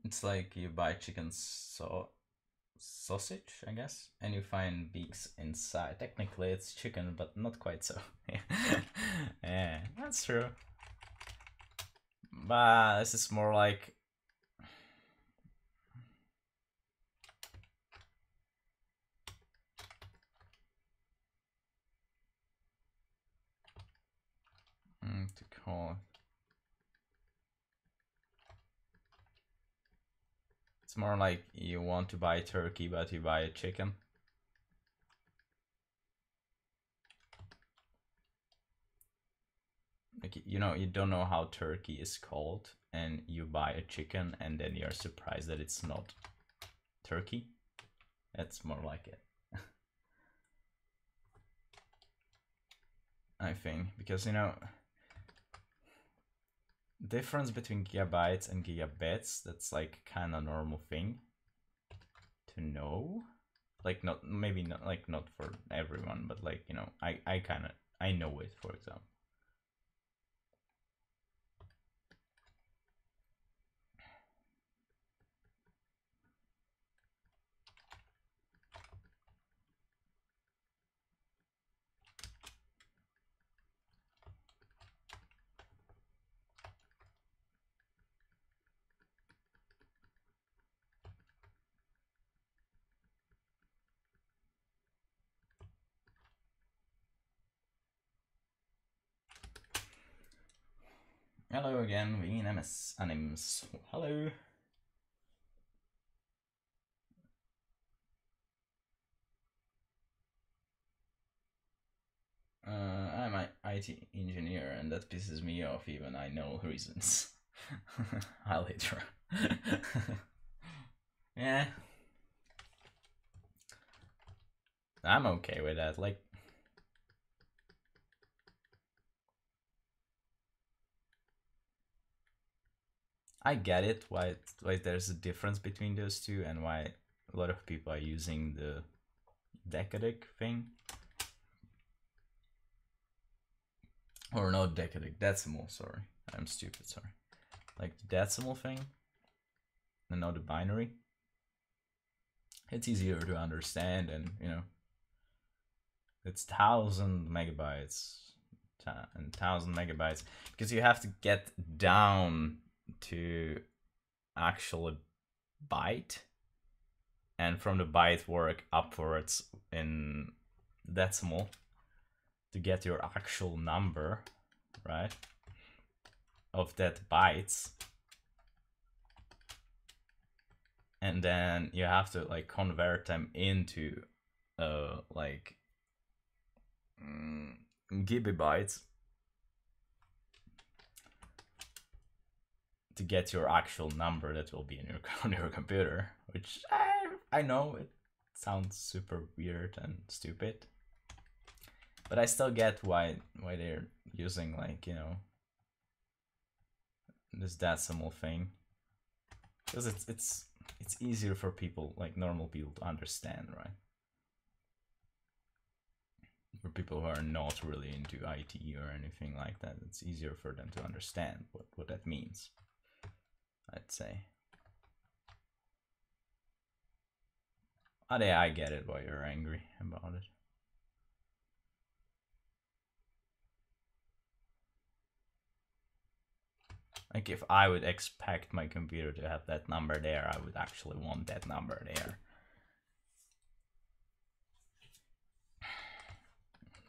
It's like you buy chicken sausage, I guess, and you find beaks inside. Technically, it's chicken, but not quite so. Yeah, that's true. But this is more like to call it. It's more like you want to buy turkey, but you buy a chicken. Like, you know, you don't know how turkey is called, and you buy a chicken, and then you're surprised that it's not turkey. That's more like it. I think, because, you know, difference between gigabytes and gigabits, that's like kind of normal thing to know. Like, not, maybe not, like, not for everyone, but like, you know, I know it, for example. Hello again, VNMS Anims. Hello. I'm an IT engineer, and that pisses me off, even I know reasons. I'll hit her. Yeah. I'm okay with that, like... I get it, why there's a difference between those two, and why a lot of people are using the decadic thing. Or not decadic, decimal, sorry. I'm stupid, sorry. Like the decimal thing, and not the binary. It's easier to understand, and you know, it's 1000 megabytes and 1000 megabytes, because you have to get down to actual byte, and from the byte work upwards in decimal to get your actual number, right, of that bytes. And then you have to like convert them into like gigabytes to get your actual number that will be in your on your computer, which I know it sounds super weird and stupid, but I still get why they're using, like, you know, this decimal thing, because it's easier for people, like normal people, to understand, right? For people who are not really into IT or anything like that, it's easier for them to understand what that means, I'd say. Oh, yeah, I get it why you're angry about it. Like, if I would expect my computer to have that number there, I would actually want that number there.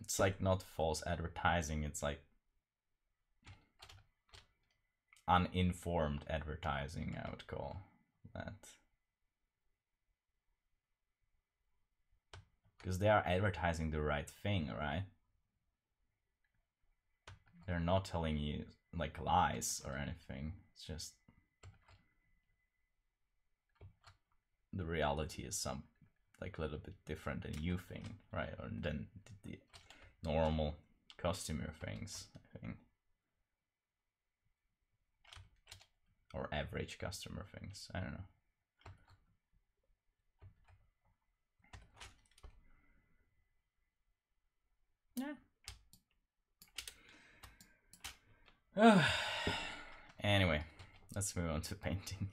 It's like not false advertising, it's like uninformed advertising, I would call that. Because they are advertising the right thing, right? They're not telling you like lies or anything. It's just the reality is some like a little bit different than you think, right? Or than the normal customer things, I think. Or average customer things. I don't know. Yeah. Anyway, let's move on to painting.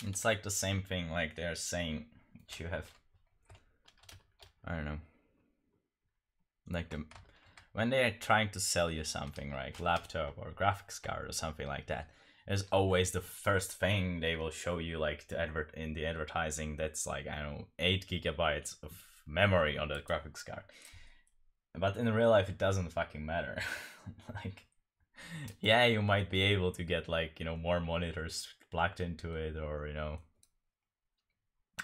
It's like the same thing, like they're saying you have, I don't know, like when they're trying to sell you something, right, laptop or graphics card or something like that, there's always the first thing they will show you, like in the advertising, that's like, I don't know, 8 gigabytes of memory on the graphics card. But in real life, it doesn't fucking matter. Like, yeah, you might be able to get like, more monitors plugged into it, or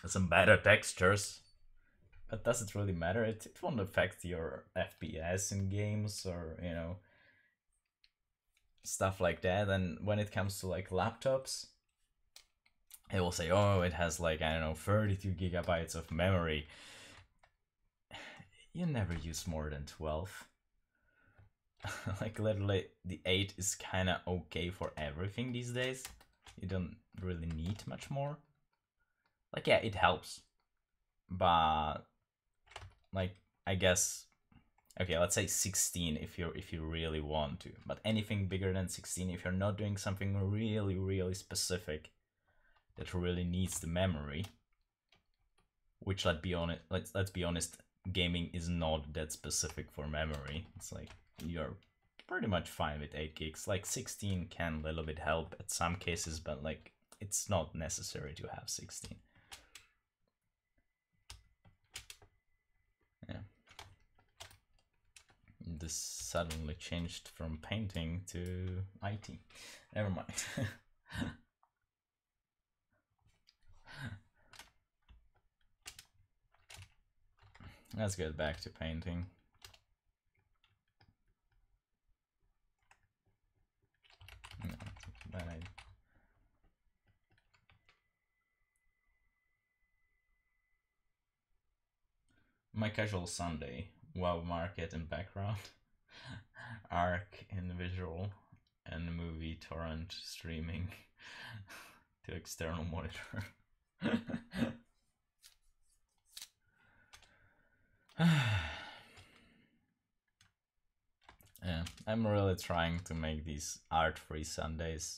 some better textures, but does it really matter? It won't affect your FPS in games, or stuff like that. And when it comes to like laptops, it will say, oh, it has like, I don't know, 32 gigabytes of memory. You never use more than 12. Like, literally, the 8 is kind of okay for everything these days. You don't really need much more. Like, yeah, it helps, but like, I guess, okay, let's say 16 if you really want to, but anything bigger than 16, if you're not doing something really specific that really needs the memory, which let's be honest, gaming is not that specific for memory. It's like you're pretty much fine with 8 gigs. Like 16 can a little bit help at some cases, but like it's not necessary to have 16. Yeah. This suddenly changed from painting to IT. Never mind. Let's get back to painting. No, bad idea. My casual Sunday, WoW market in background, Arc in visual, and movie torrent streaming to external monitor. Yeah, I'm really trying to make these art-free Sundays.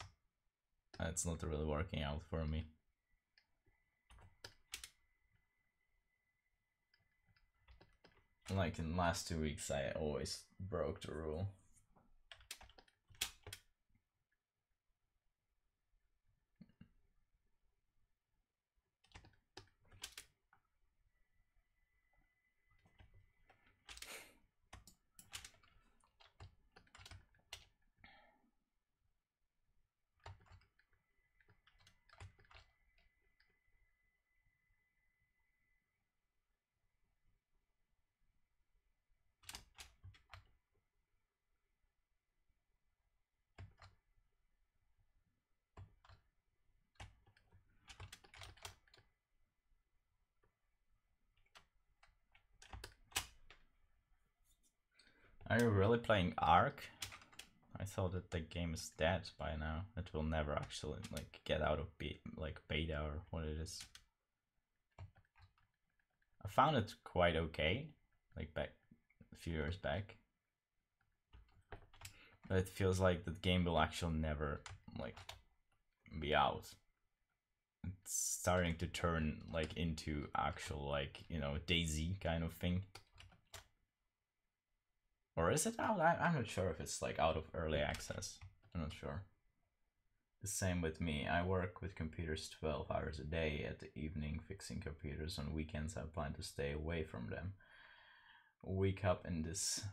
It's not really working out for me. Like in the last 2 weeks, I always broke the rule. Are you really playing Ark? I thought that the game is dead by now. It will never actually like get out of beta or what it is. I found it quite okay, like back a few years back. But it feels like the game will actually never like be out. It's starting to turn like into actual like, you know, DayZ kind of thing. Or is it out? I'm not sure if it's like out of early access. I'm not sure. The same with me. I work with computers 12 hours a day at the evening fixing computers. On weekends I plan to stay away from them. Wake up in this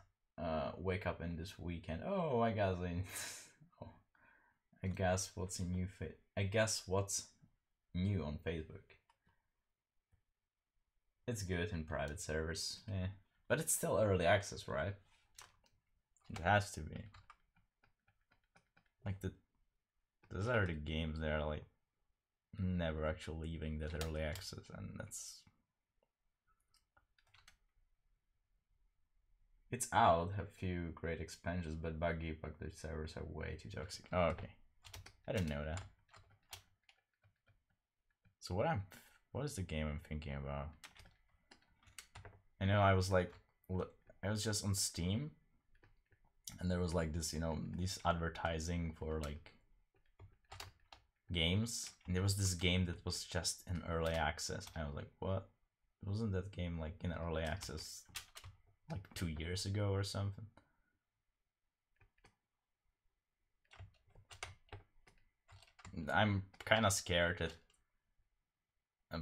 weekend. Oh, I guess oh, I guess what's new I guess what's new on Facebook. It's good in private servers, yeah. But it's still early access, right? It has to be. Like those are the games that are like never actually leaving that early access, and that's it's out. Have few great expansions, but buggy public servers are way too toxic. Oh, okay. I didn't know that. So what is the game I'm thinking about? I know I was just on Steam, and there was like this, you know, this advertising for like games, and there was this game that was just in early access. I was like, what? Wasn't that game like in early access like 2 years ago or something? I'm kind of scared that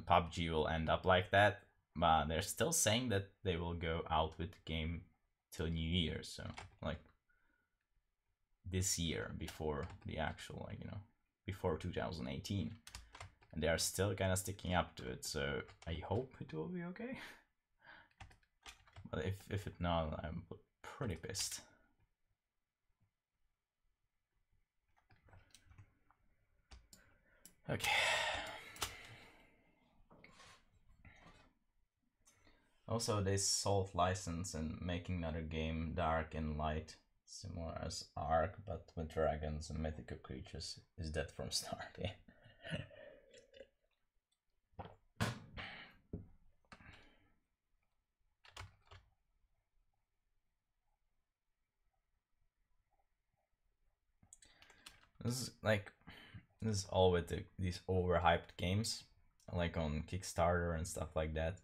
PUBG will end up like that, but they're still saying that they will go out with the game till New Year, so like this year, before the actual, like, you know, before 2018, and they are still kind of sticking up to it, so I hope it will be okay. But if it not, I'm pretty pissed. Okay. Also, they sold license and making another game, Dark and Light, similar as Ark, but with dragons and mythical creatures. Is that from start? Yeah. This is all with these overhyped games, like on Kickstarter and stuff like that.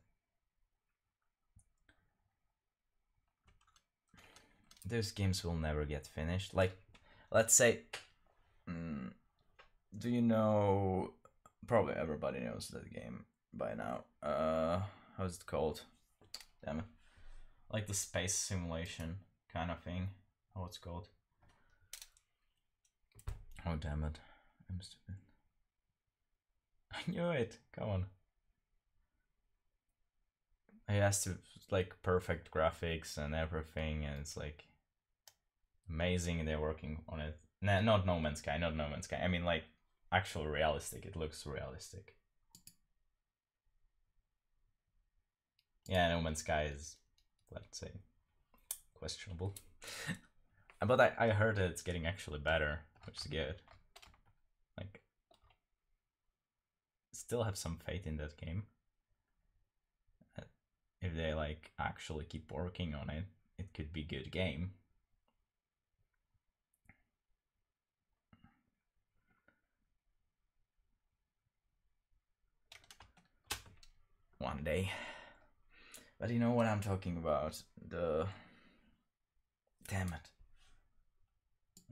Those games will never get finished. Like, let's say, do you know? Probably everybody knows that game by now. How's it called? Damn it! Like the space simulation kind of thing. How it's called? Oh damn it! I'm stupid. I knew it. Come on. It has to like perfect graphics and everything, and it's like amazing. They're working on it. Nah, not No Man's Sky. Not No Man's Sky. I mean, like actual realistic. It looks realistic. Yeah, No Man's Sky is, let's say, questionable. But I heard that it's getting actually better, which is good. Like, still have some faith in that game. If they like actually keep working on it, it could be a good game. One day. But you know what I'm talking about? Damn it.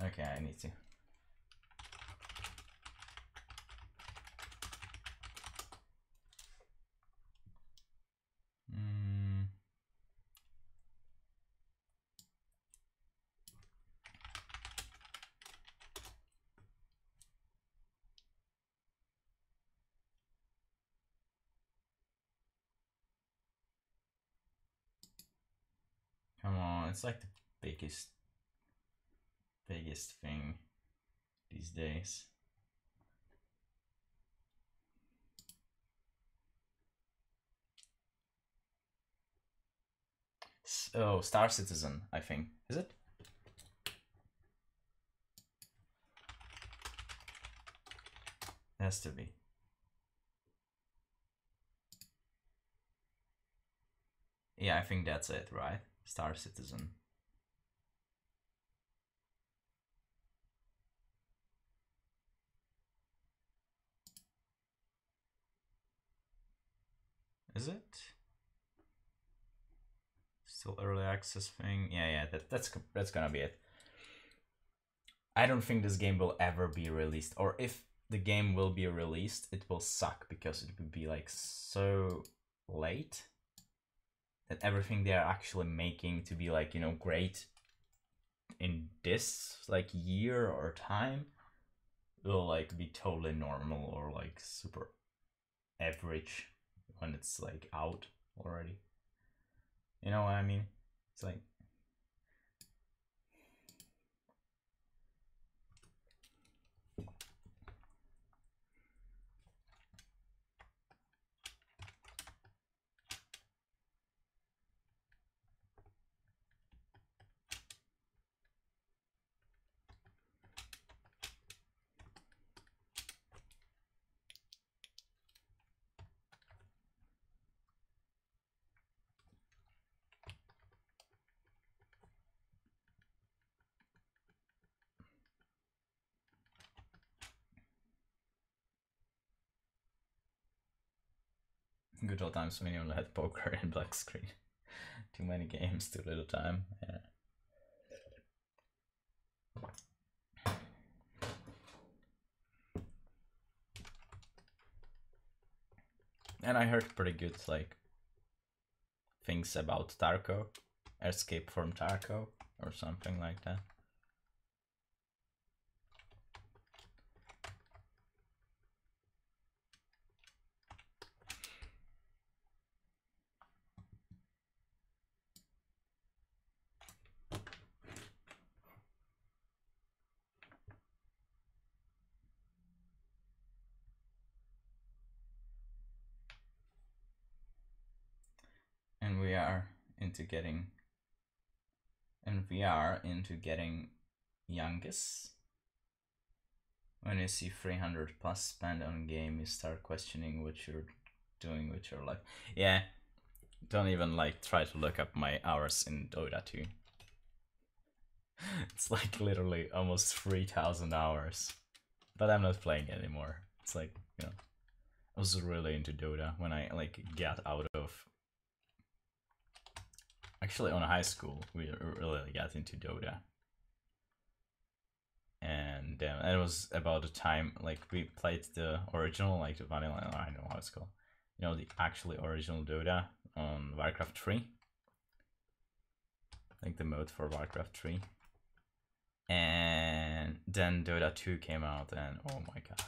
Okay, I need to. Come on, it's like the biggest thing these days. Oh, Star Citizen, I think. Is it? It has to be. Yeah, I think that's it, right? Star Citizen. Is it? Still early access thing? Yeah, that's gonna be it. I don't think this game will ever be released, or if the game will be released, it will suck because it would be like so late that everything they are actually making to be like, you know, great in this like year or time will like be totally normal or like super average when it's like out already. You know what I mean? It's like good old times when you only had poker and black screen. Too many games, too little time. Yeah. And I heard pretty good like things about Tarkov, Escape from Tarkov, or something like that. And we are into getting youngest. When you see 300 plus spent on game, you start questioning what you're doing with your life. Yeah, don't even like try to look up my hours in Dota 2. It's like literally almost 3,000 hours. But I'm not playing anymore. It's like, you know, I was really into Dota when I like got out of. Actually, on high school, we really got into Dota. And it was about the time like we played the original, like the vanilla, I don't know how it's called, you know, the actually original Dota on Warcraft 3, like the mode for Warcraft 3. And then Dota 2 came out, and oh my god.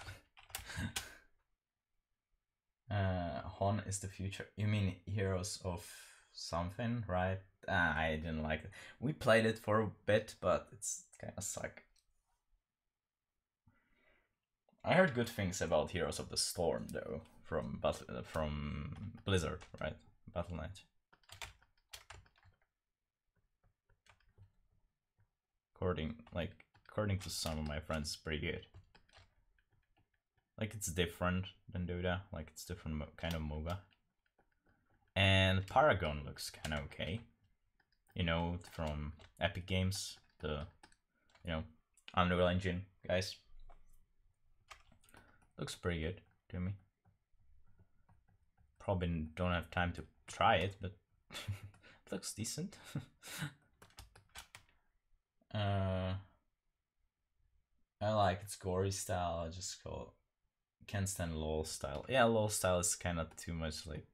Hon is the future. You mean Heroes of something, right? I didn't like it. We played it for a bit, but it's kind of suck. I heard good things about Heroes of the Storm though, from Blizzard, right? Battle.net. According to some of my friends, it's pretty good. Like it's different than Dota, like it's different kind of MOBA. And Paragon looks kind of okay. You know, from Epic Games, the, you know, Unreal Engine guys. Looks pretty good to me. Probably don't have time to try it, but it looks decent. I like its gory style. I just can't stand LOL style. Yeah, LOL style is kind of too much like,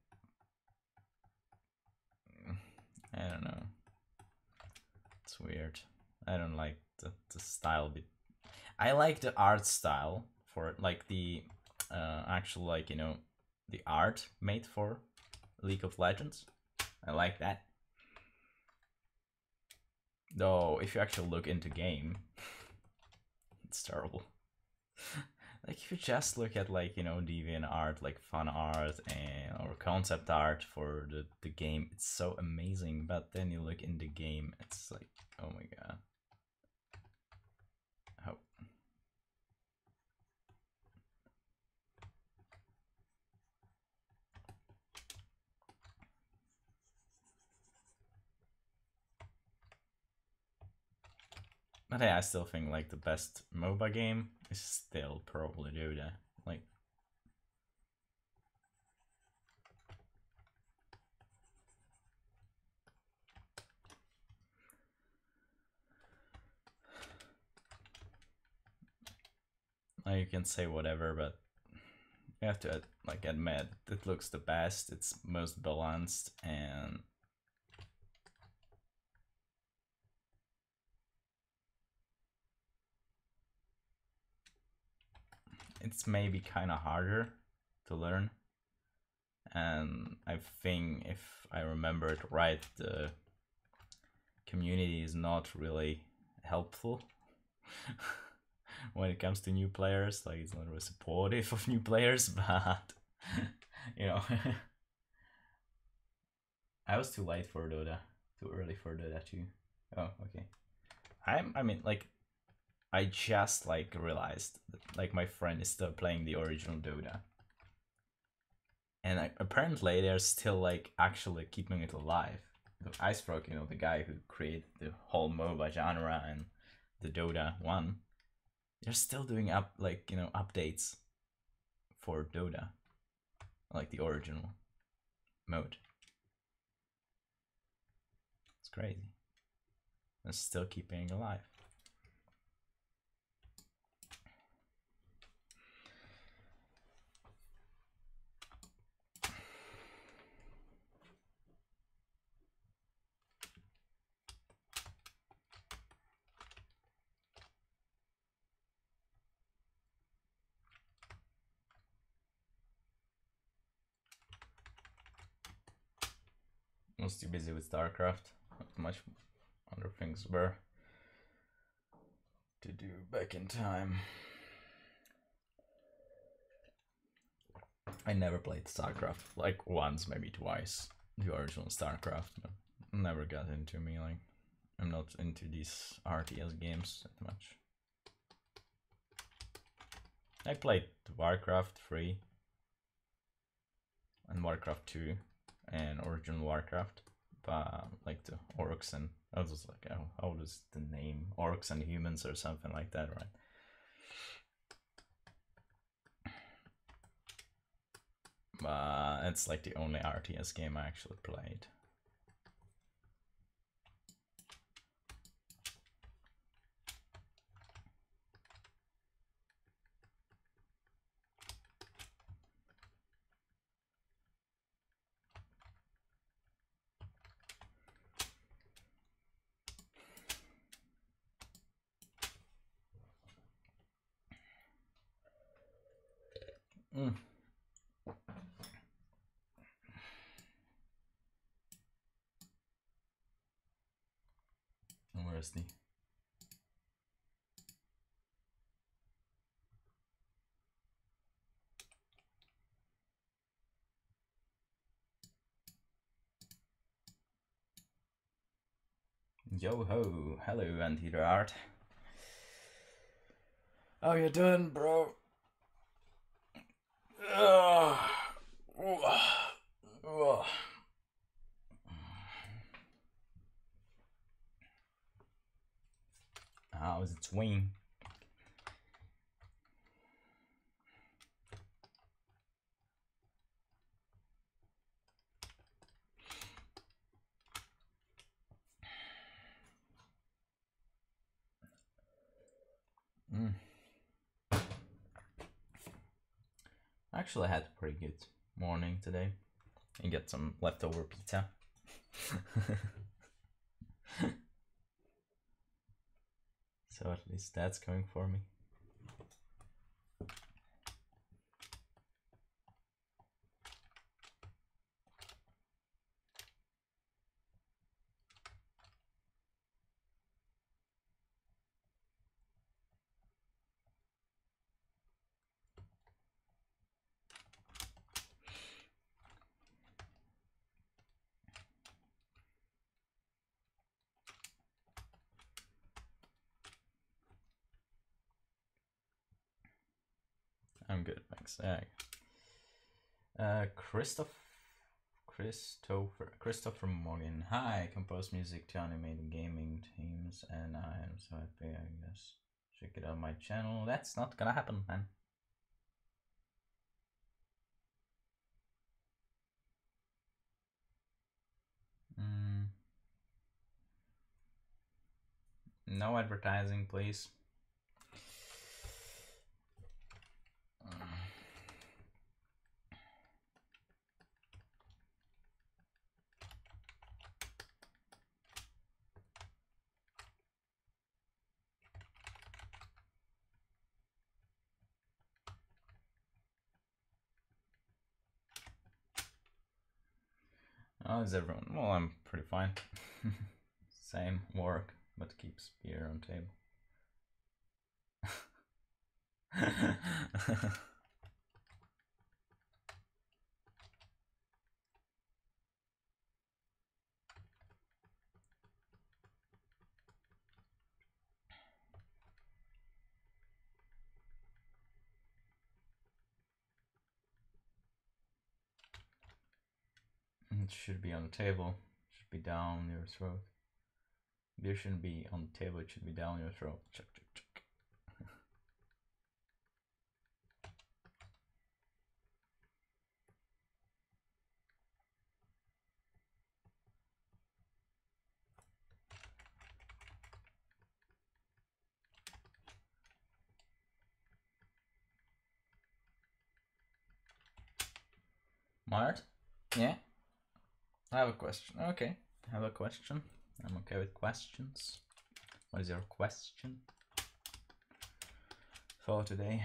I don't know. It's weird. I don't like the style bit. I like the art style for it, like the actual, like, you know, the art made for League of Legends. I like that. Though if you actually look into game, it's terrible. Like if you just look at like, you know, deviant art, like fun art and or concept art for the game, it's so amazing. But then you look in the game, it's like, oh my god. How? But yeah, I still think like the best MOBA game is still probably Dota. Like, you can say whatever, but you have to like admit it looks the best. It's most balanced, and it's maybe kind of harder to learn. And I think if I remember it right, the community is not really helpful when it comes to new players. Like, it's not really supportive of new players, but you know. I was too late for Dota, too early for Dota too. Oh, okay. I mean, like, I just like realized that like my friend is still playing the original Dota, and apparently they're still like actually keeping it alive. The Icebrook, you know, the guy who created the whole MOBA genre and the Dota one, they're still doing updates for Dota, like the original mode. It's crazy. They're still keeping it alive. I was too busy with StarCraft. Not much other things were to do back in time. I never played StarCraft, like once, maybe twice, the original StarCraft, but never got into me. Like, I'm not into these RTS games that much. I played Warcraft 3 and Warcraft 2 and original Warcraft, but like the orcs and I was just like, oh, how does the name orcs and humans or something like that, right? But it's like the only RTS game I actually played. Where's the... Yo ho, hello Anteater Art. How you doing, bro? How's it swing? Actually, I had a pretty good morning today. And get some leftover pizza. So at least that's going for me. good, thanks. Christopher Morgan. Hi, compose music to animated gaming teams, and I am so happy. I guess check it out my channel. That's not gonna happen, man. No advertising, please. How is everyone? Well, I'm pretty fine. Same work, but keeps beer on table. It should be on the table. It should be down your throat. Beer shouldn't be on the table, it should be down your throat. Check, check, check. Mart? Yeah? I have a question. Okay, I have a question. I'm okay with questions. What is your question for today?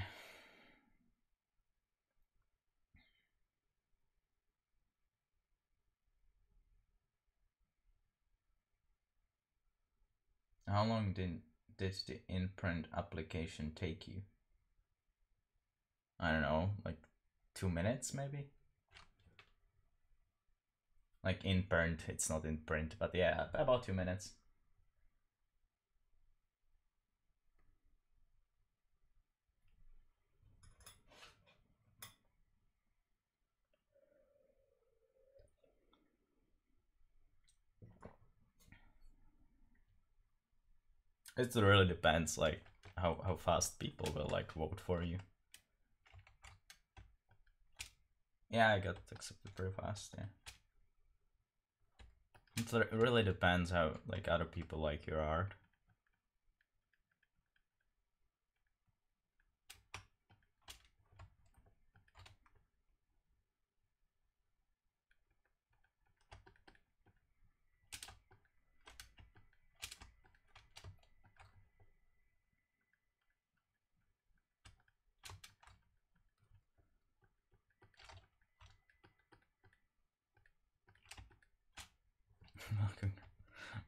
How long did the in-print application take you? I don't know, like 2 minutes maybe? Like in print, it's not in print, but yeah, about 2 minutes. It really depends, like how fast people will like vote for you. Yeah, I got accepted pretty fast. Yeah, it really depends how like other people like your art.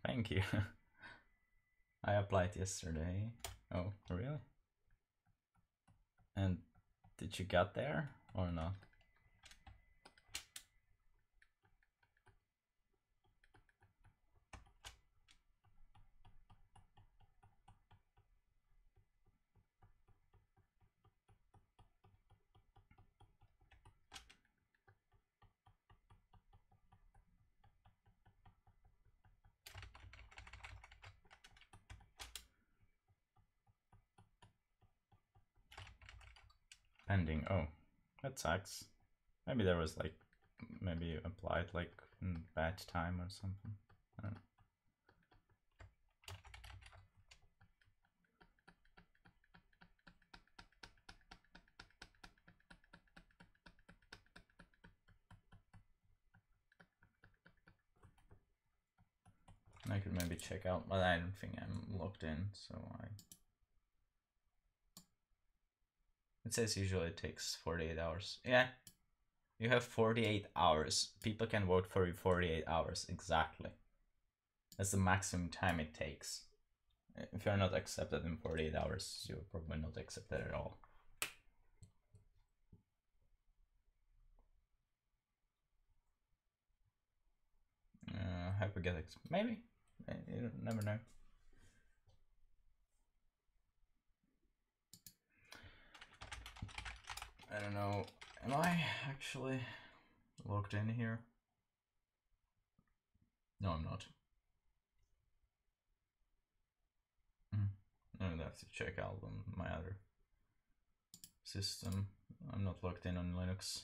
Thank you. I applied yesterday. Oh, really? And did you get there or not? Pending. Oh, that sucks. Maybe there was like, maybe you applied like in bad time or something. I don't know. I could maybe check out, but I don't think I'm logged in, so it says usually it takes 48 hours. Yeah, you have 48 hours. People can vote for you 48 hours, exactly. That's the maximum time it takes. If you're not accepted in 48 hours, you're probably not accepted at all. Hypergetics, maybe. You never know. I don't know. Am I actually logged in here? No, I'm not. I would have to check out on my other system. I'm not logged in on Linux.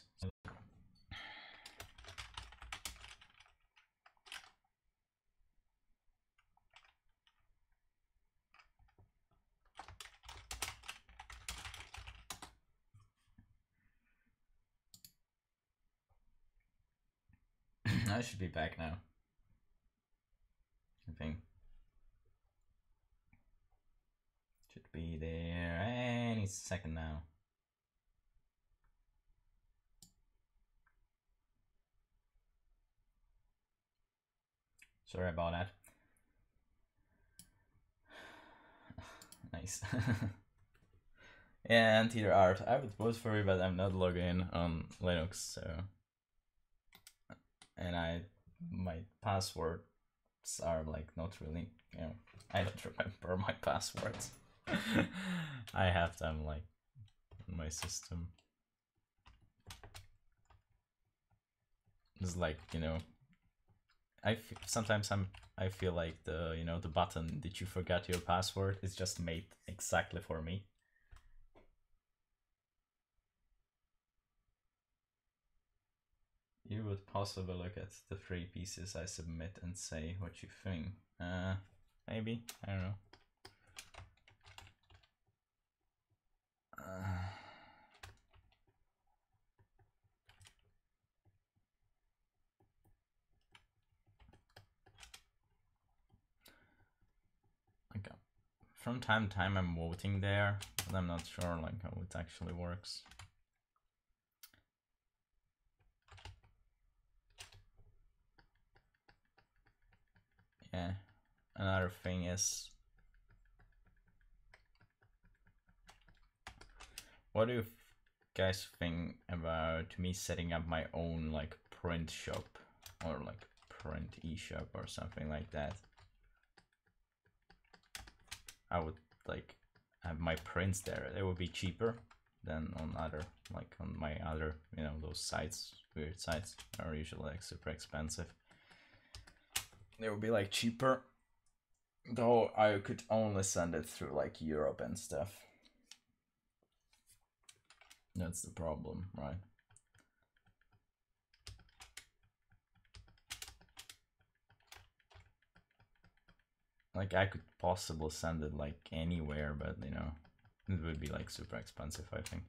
I should be back now, I think. Should be there any second now. Sorry about that. Nice. Yeah, and Theater Art. I would vote for it, but I'm not logged in on Linux, so. And my passwords are like not really, you know, I don't remember my passwords. I have them like in my system. It's like, you know, sometimes I feel like the button "Did you forget your password?" is just made exactly for me. You would possibly look at the 3 pieces I submit and say what you think. Maybe, I don't know. Okay. From time to time I'm voting there, but I'm not sure like how it actually works. Yeah. Another thing is, what do you guys think about me setting up my own like print shop or like print e-shop or something like that? I would like have my prints there. It would be cheaper than on other, like on my other, you know, those sites, weird sites are usually like super expensive. They would be like cheaper, though I could only send it through like Europe and stuff. That's the problem, right? Like I could possibly send it like anywhere, but you know, it would be like super expensive, I think.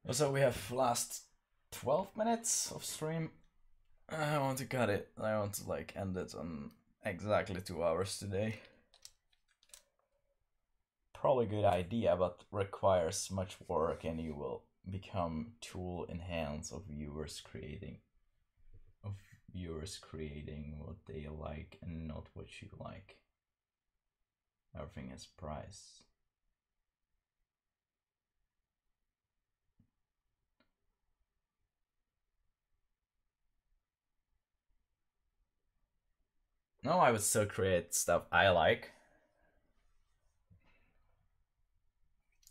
So we have last 12 minutes of stream. I want to cut it. I want to like end it on exactly 2 hours today. Probably a good idea, but requires much work, and you will become tool in hands of viewers creating what they like and not what you like. Everything has price. No, I would still create stuff I like.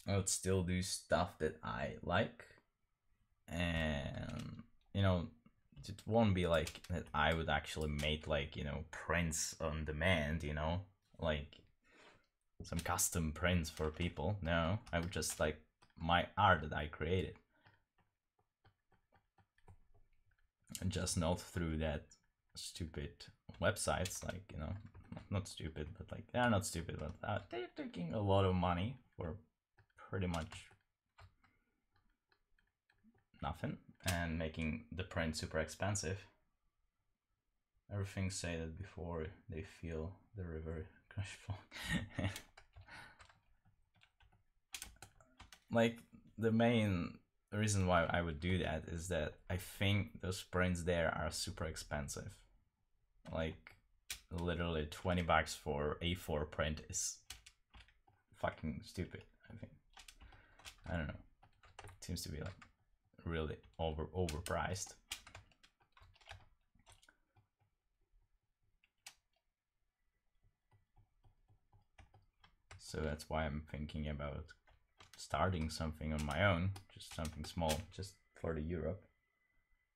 I would still do stuff that I like. And, you know, it won't be like that I would actually make like, you know, prints on demand, you know, like some custom prints for people. No, I would just like my art that I created. And just not through that stupid websites, like, you know, not stupid, but like, they're not stupid, but they're taking a lot of money for pretty much nothing and making the print super expensive. Everything say that before they feel the river crash fall. Like, the main reason why I would do that is that I think those prints there are super expensive. like literally 20 bucks for A4 print is fucking stupid, I think. I don't know. It seems to be like really overpriced. So that's why I'm thinking about starting something on my own, just something small, just for the Europe.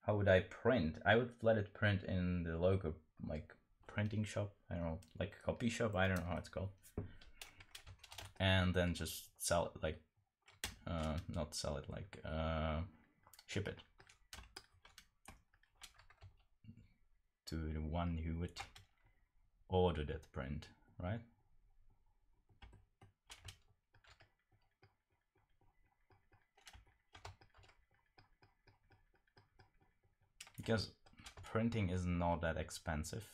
How would I print? I would let it print in the local like printing shop. I don't know, like a copy shop. I don't know how it's called. And then just sell it, like not sell it, like ship it to the one who would order that print, right? Because printing is not that expensive.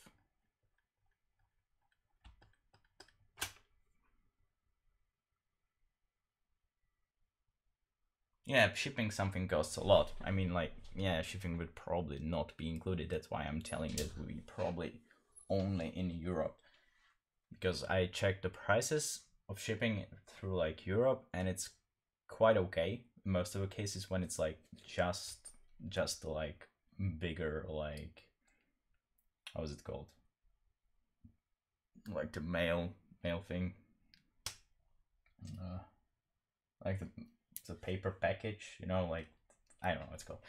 Yeah, shipping something costs a lot. I mean, like, yeah, shipping would probably not be included. That's why I'm telling that we probably only in Europe. Because I checked the prices of shipping through like Europe, and it's quite okay. Most of the cases when it's like just like bigger, like, how is it called? Like the mail thing. Like the paper package, you know, like, I don't know what it's called.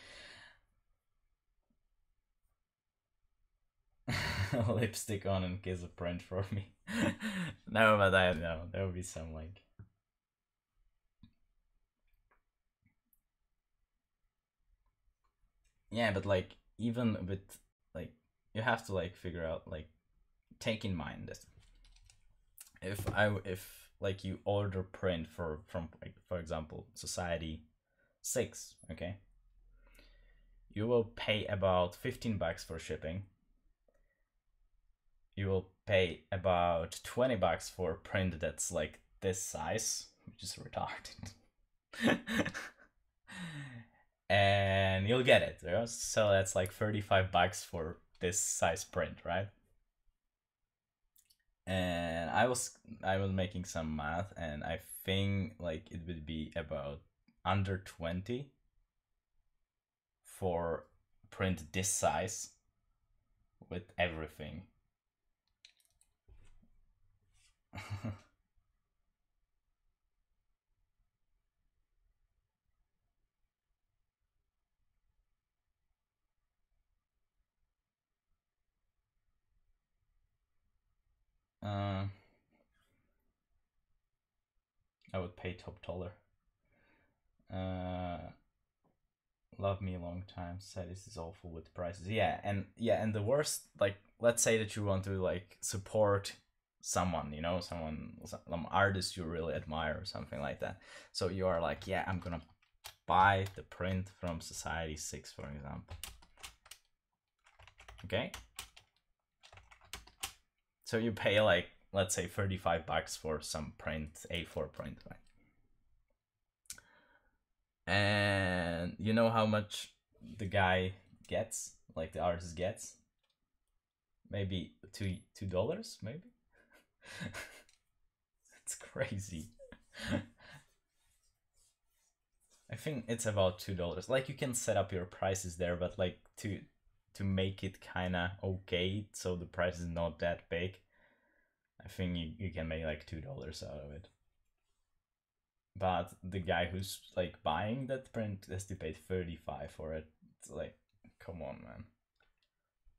Lipstick on and kiss a print for me. No, but I don't know. There will be some like. Yeah, but like even with like you have to like figure out like take in mind that if like you order print from like for example Society 6, okay, you will pay about 15 bucks for shipping. You will pay about 20 bucks for print that's like this size, which is retarded. And you'll get it. You know? So that's like 35 bucks for this size print, right? And I was making some math, and I think like it would be about under 20 for print this size with everything. uh, I would pay top dollar. Love me a long time. Said this is awful with prices. Yeah, and the worst, like, let's say that you want to like support someone, you know, some artist you really admire or something like that. So you are like, yeah, I'm gonna buy the print from Society 6, for example. Okay. So you pay like, let's say 35 bucks for some print, A4 print, right? And you know how much the guy gets, like the artist gets? Maybe $2, maybe. It's crazy. I think it's about $2. Like you can set up your prices there, but like to make it kind of okay, so the price is not that big, I think you can make like $2 out of it. But the guy who's like buying that print has to pay 35 for it. It's like, come on, man.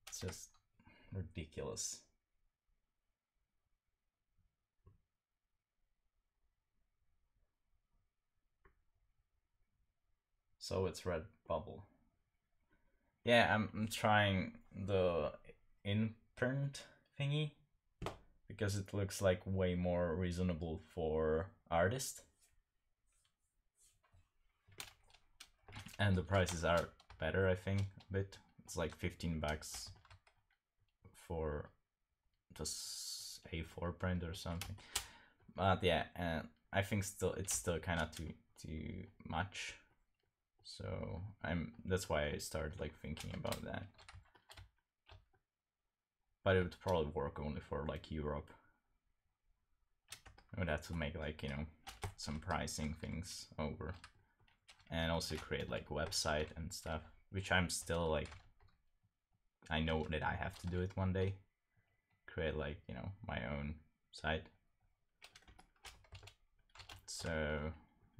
It's just ridiculous. So it's Redbubble. Yeah, I'm trying the in-print thingy because it looks like way more reasonable for artists. And the prices are better, I think, a bit. It's like 15 bucks for just A4 print or something. But yeah, and I think it's still kind of too much. So that's why I started like thinking about that. but it would probably work only for like Europe. I would have to make like, you know, some pricing things over, and also create like website and stuff, which I'm still like, I know that I have to do it one day. Create like, you know, my own site. So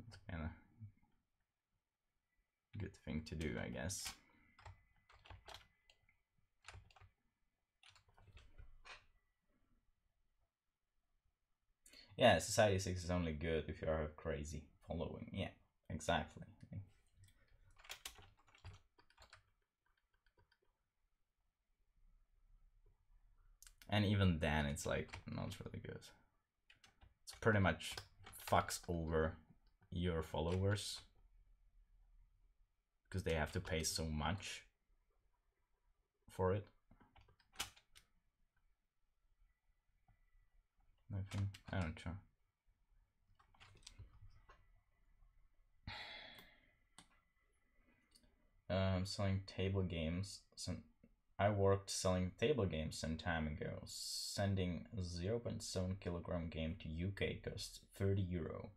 it's kind of a good thing to do, I guess. Yeah, Society 6 is only good if you are a crazy following. Yeah, exactly. And even then, it's like not really good. It's pretty much fucks over your followers because they have to pay so much for it. I don't know. Selling table games. I worked selling table games some time ago. Sending 0.7 kilogram game to UK cost €30,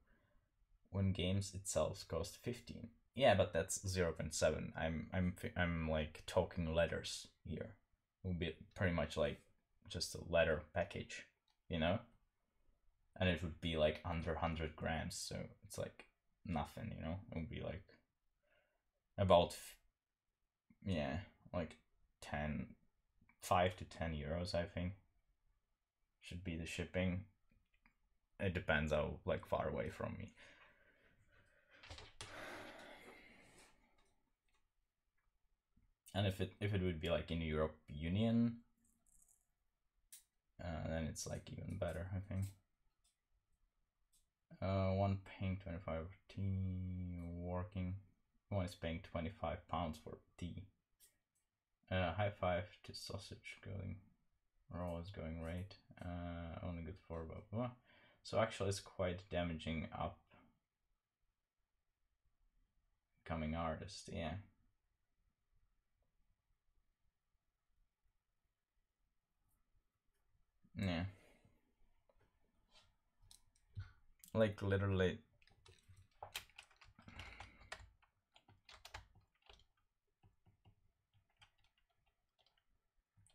when games itself cost 15. Yeah, but that's 0.7. I'm like talking letters here. It would be pretty much like just a letter package, you know? And it would be like under 100 grams, so it's like nothing, you know? It would be like about, yeah, like 5 to 10 euros, I think, should be the shipping. It depends how like far away from me. And if it would be like in Europe Union, then it's like even better, I think. One paying 25 tea working. One is paying £25 for tea. High five to sausage going. Raw is going right. Only good for blah blah. So actually, it's quite damaging up coming artist. Yeah. Yeah. Like literally.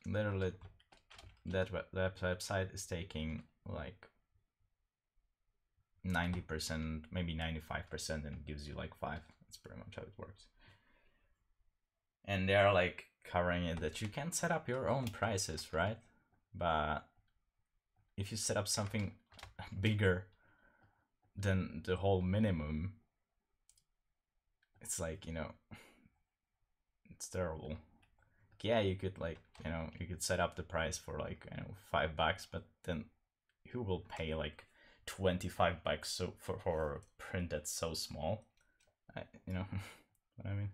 Literally, that website is taking like 90%, maybe 95%, and gives you like 5. That's pretty much how it works. And they're like covering it that you can set up your own prices, right? But if you set up something bigger than the whole minimum, it's like, you know, it's terrible. Yeah, you could like, you know, you could set up the price for like, you know, $5, but then who will pay like $25 so for a print that's so small? You know what I mean?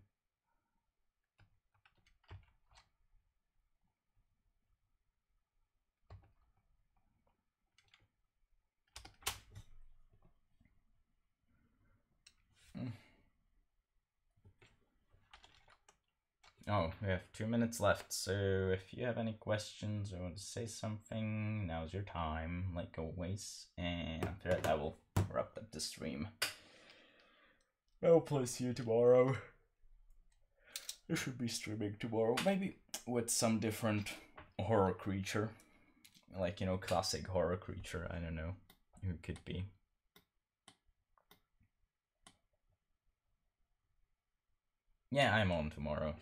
Oh, we have 2 minutes left, so if you have any questions or want to say something, now's your time, like always. And after that, I will wrap up the stream. I'll play see you tomorrow. I should be streaming tomorrow, maybe with some different horror creature. Like, you know, classic horror creature, I don't know who it could be. Yeah, I'm on tomorrow.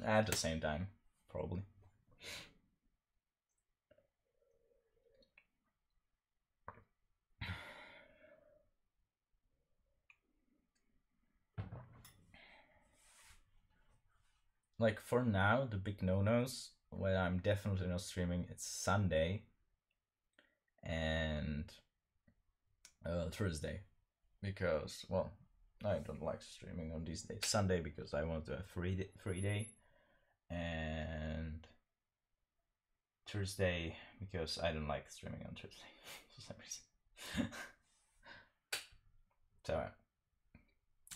At the same time, probably. Like for now, the big no-nos when I'm definitely not streaming, it's Sunday and Thursday, because, well, I don't like streaming on these days. Sunday because I want a free day, and Thursday because I don't like streaming on Thursday for some reason. So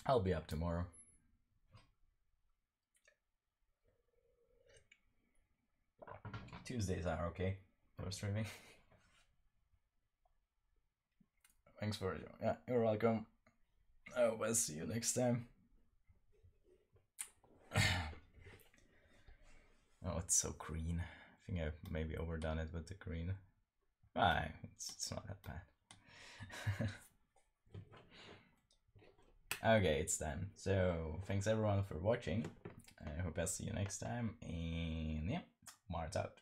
I'll be up tomorrow. Tuesdays are okay for streaming. Thanks for yeah, you're welcome. I will see you next time. Oh, it's so green. I think I've maybe overdone it with the green. Ah, it's not that bad. Okay, it's done. So thanks everyone for watching. I hope I'll see you next time. And yeah, Mars out.